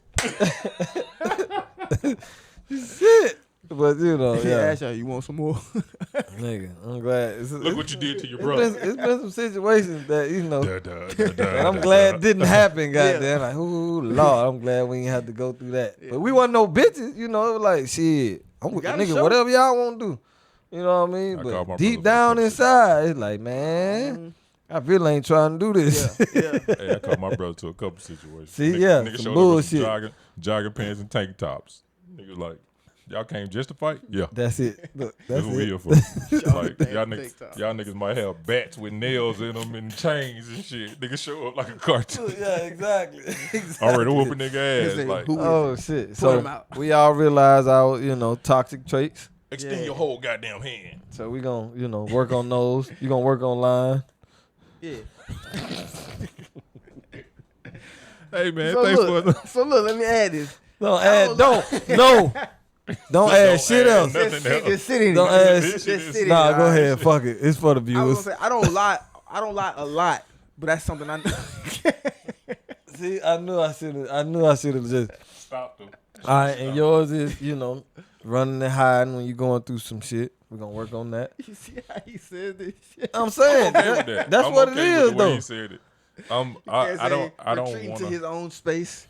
Shit. But you know, yeah. Asha, you want some more? Nigga, I'm glad. Look what you did to your brother. It's been some situations that, you know, and And I'm glad it didn't happen, goddamn. Like, ooh, Lord, I'm glad we ain't have to go through that. But we wasn't no bitches, you know. It was like, shit, I'm with the gotta nigga, show. whatever y'all want to do. You know what I mean? I called my But deep brother down inside, it's like, man, I really ain't trying to do this. Yeah. Hey, I called my brother to a couple situations. See, nigga, yeah, nigga some showed bullshit. up with some jogging pants and tank tops. Nigga like, y'all came just to fight? Yeah. That's it. Look, That's that's what we it. here for. Like, y'all niggas might have bats with nails in them and chains and shit. Niggas show up like a cartoon. Yeah, exactly. Already whooping nigga ass. Say, Like, who- Oh shit! him So out. we all realize our, toxic traits. extend your whole goddamn hand. So we gonna, work on those. You gonna work online. Yeah. Hey man, So thanks look, for so look, let me add this. Don't add. Don't add shit else. nothing else. Just sit in Don't it. add. This shit- shit is- sit in Nah, it, go alright? ahead. Fuck it. It's for the I was viewers. gonna say I don't lie a lot, but that's something I See, I knew I should have just. Stop them. All right, and yours is, running and hiding when you're going through some shit. We're gonna work on that. You see how he said this shit? I'm saying Okay with that. that's I'm what okay it with is, the way though. he said it. I don't retreating want to his to. own space.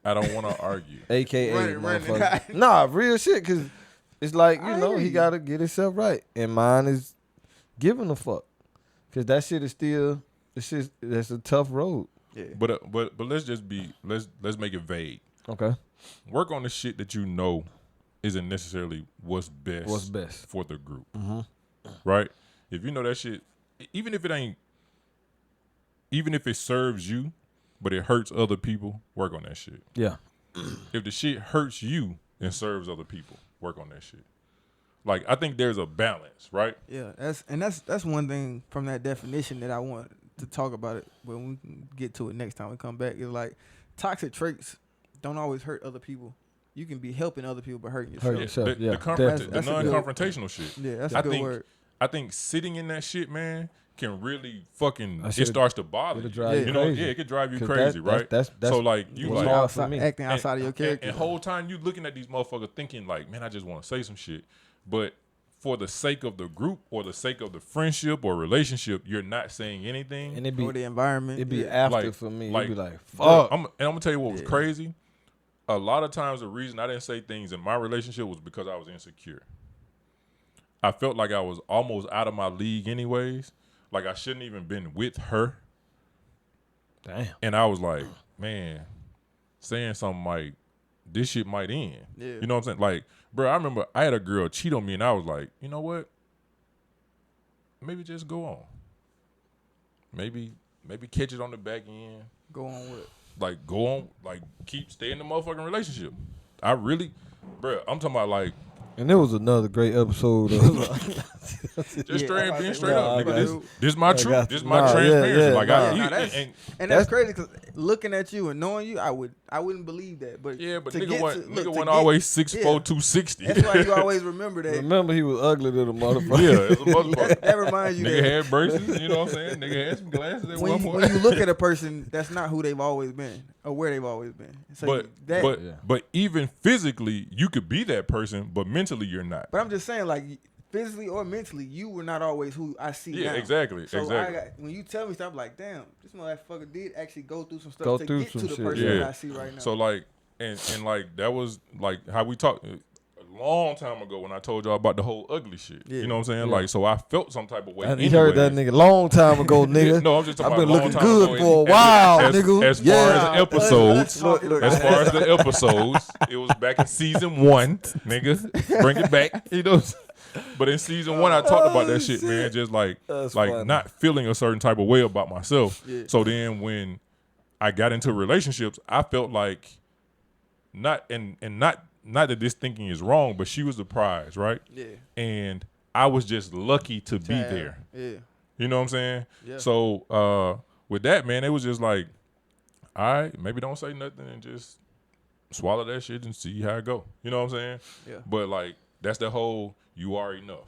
I don't want to argue. AKA Running, motherfucker. hiding. Nah, real shit, cause it's like, I hear he you. gotta get himself right. And mine is giving a fuck. Cause that shit is still that's a tough road. Yeah. But let's just let's make it vague. Okay. Work on the shit that you know isn't necessarily what's best for the group. Mm-hmm. Right? If you know that shit, even if it serves you, but it hurts other people, work on that shit. Yeah. If the shit hurts you and serves other people, work on that shit. Like, I think there's a balance, right? Yeah, that's one thing from that definition that I want to talk about it when we can get to it next time we come back. Is like toxic traits don't always hurt other people. You can be helping other people but hurting yourself. Hurt yourself. The, Yeah, the, definitely. the That's a good- non-confrontational shit. Yeah, that's a I good think, word. I think sitting in that shit, man, can really fucking, That it shit- starts to bother it'll you. drive you You know, crazy. yeah, it could drive you 'Cause crazy, right? That's so like you what's like hard for me. Acting outside of your character. And whole time you looking at these motherfuckers thinking like, man, I just want to say some shit. But for the sake of the group or the sake of the friendship or relationship, you're not saying anything. And it or be the environment. after Like- for me. like, It be like, Bro, fuck. I'm gonna tell you what was crazy. A lot of times the reason I didn't say things in my relationship was because I was insecure. I felt like I was almost out of my league anyways. Like I shouldn't even been with her. Damn. And I was like, man, saying something like, this shit might end. Yeah. You know what I'm saying? Like, bro, I remember I had a girl cheat on me and I was like, you know what? Maybe just go on. Maybe catch it on the back end. Go on with. Like, go on, like, stay in the motherfucking relationship. I really, bro, I'm talking about, like, And there was another great episode of Just being straight Nah, up, I nigga. got This is my I truth. got This is you. my Nah, transparency. yeah, Like nah. And that's crazy because looking at you and knowing you, I wouldn't believe that. But but to nigga get wasn't to- look, to wasn't get- always 6'4", yeah. 260. That's why you always remember that. Remember, he was ugly to the motherfucker. Yeah, it's a motherfucker. That reminds you Nigga that had braces, you know what I'm saying? Nigga had some glasses at one point. when you look at a person, that's not who they've always been or where they've always been. So But even physically, you could be that person, but mentally you're not. But I'm just saying, like, physically or mentally, you were not always who I see now. Exactly. So exactly. when you tell me stuff, I'm like, damn, this motherfucker did actually go through some stuff Go to through get some to the shit, person yeah. that I see right now. So like, and like that was like how we talked a long time ago when I told y'all about the whole ugly shit. Yeah. You know what I'm saying? Yeah. Like, so I felt some type of way. And he heard that nigga long time ago, nigga. No, I'm just talking I've been about long looking time good ago. for a while, as, nigga. As far as the episodes, Look, as far as the episodes, it was back in season 1, nigga. Bring it back, you know. But in season 1, I talked about that shit, man. Just like funny. not feeling a certain type of way about myself. Yeah. So then when I got into relationships, I felt like not that this thinking is wrong, but she was the prize, right? Yeah. And I was just lucky to be there. Yeah. You know what I'm saying? Yeah. So with that, man, it was just like, all right, maybe don't say nothing and just swallow that shit and see how it go. You know what I'm saying? Yeah. But like that's the whole you are enough.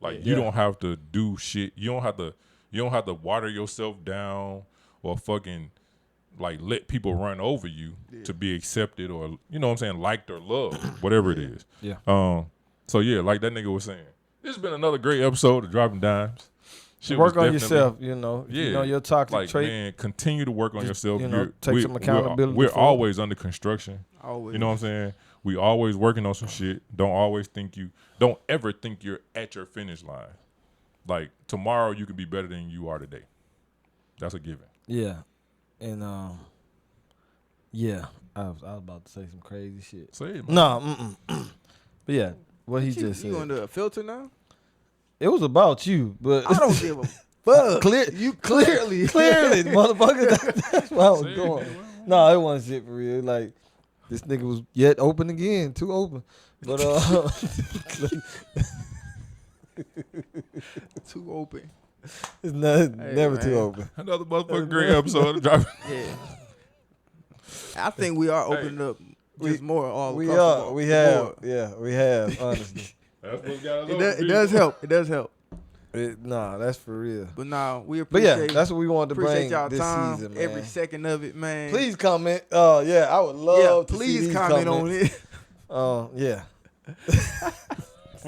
Like Yeah. you don't have to do shit. You don't have to water yourself down or fucking like let people run over you to be accepted or you know what I'm saying, liked or loved, whatever it is. Yeah. So yeah, like that nigga was saying. This has been another great episode of Dropping Dimes. Shit Work was on definitely- yourself, you know. If you know your toxic like, trait. man, continue to work on yourself. you know, take some accountability We're for it. always under construction. Always. You know what I'm saying? We always working on some shit. Don't ever think you're at your finish line. Like tomorrow you can be better than you are today. That's a given. Yeah. And yeah, I was about to say some crazy shit. Say it, man. No, but yeah, what he just You said. under a filter now? It was about you, but I don't give a fuck. you clearly, motherfucker. That's where I was Say it, going. man. No, it wasn't shit for real. Like this nigga was yet open again, too open. But Too open. it's not, never man. too open. Another motherfucking great episode of Dropping. Yeah. I think we are opening up just more all We across are, the we board. have, yeah, we have. Honestly, That's what got us It does help. It does help. nah, that's for real. But nah, we But yeah, appreciate that's what we wanted to appreciate bring y'all this time, season, man. every second of it, man. Please comment. Yeah, I would love to see please these comment on comments. it. Yeah.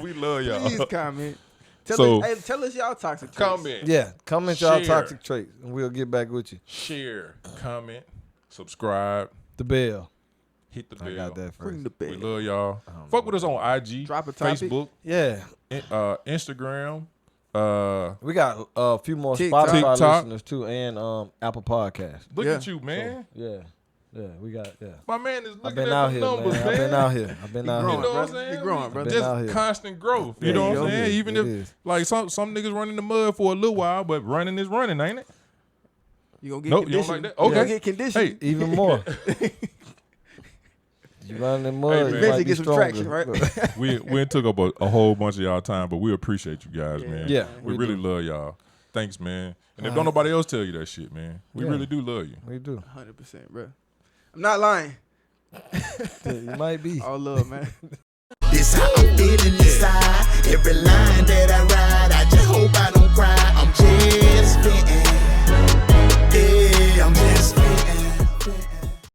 We love y'all. Please comment. So- Tell us y'all toxic traits. Comment. Yeah, comment y'all Share. toxic traits, and we'll get back with you. Share, comment, subscribe, The bell. hit the I bell. got that Ring first. the We bell. love y'all. Fuck with us on IG, Drop a topic. Facebook, Yeah, Instagram. we got a few more TikTok. Spotify TikTok. listeners too, and Apple Podcasts. Look Yeah. at you, man. Yeah, we got. Yeah, My man is I've looking been at out the here, numbers, man. man. I've been out here. I've been out You here. know what I'm brother. saying? You growing, brother. Been out here. Just constant growth. Yeah, You know what I'm it saying? is. Even It if is. like some niggas run in the mud for a little while, but running is running, ain't it? You gonna get Nope, you don't conditioned. like that? Okay. You gonna get conditioned. Hey, Even more. You running in mud, Hey, you man. might Eventually be get some stronger. traction, right? we took up a whole bunch of y'all time, but we appreciate you guys, Yeah. man. Yeah, we we really do. love y'all. Thanks, man. And if don't nobody else tell you that shit, man, we Yeah. really do love you. We do. 100%, bro. I'm not lying. You might be. All love, man. This how I'm feeling inside. Every line that I ride, I just hope I don't cry. I'm just spitting. Yeah, I'm just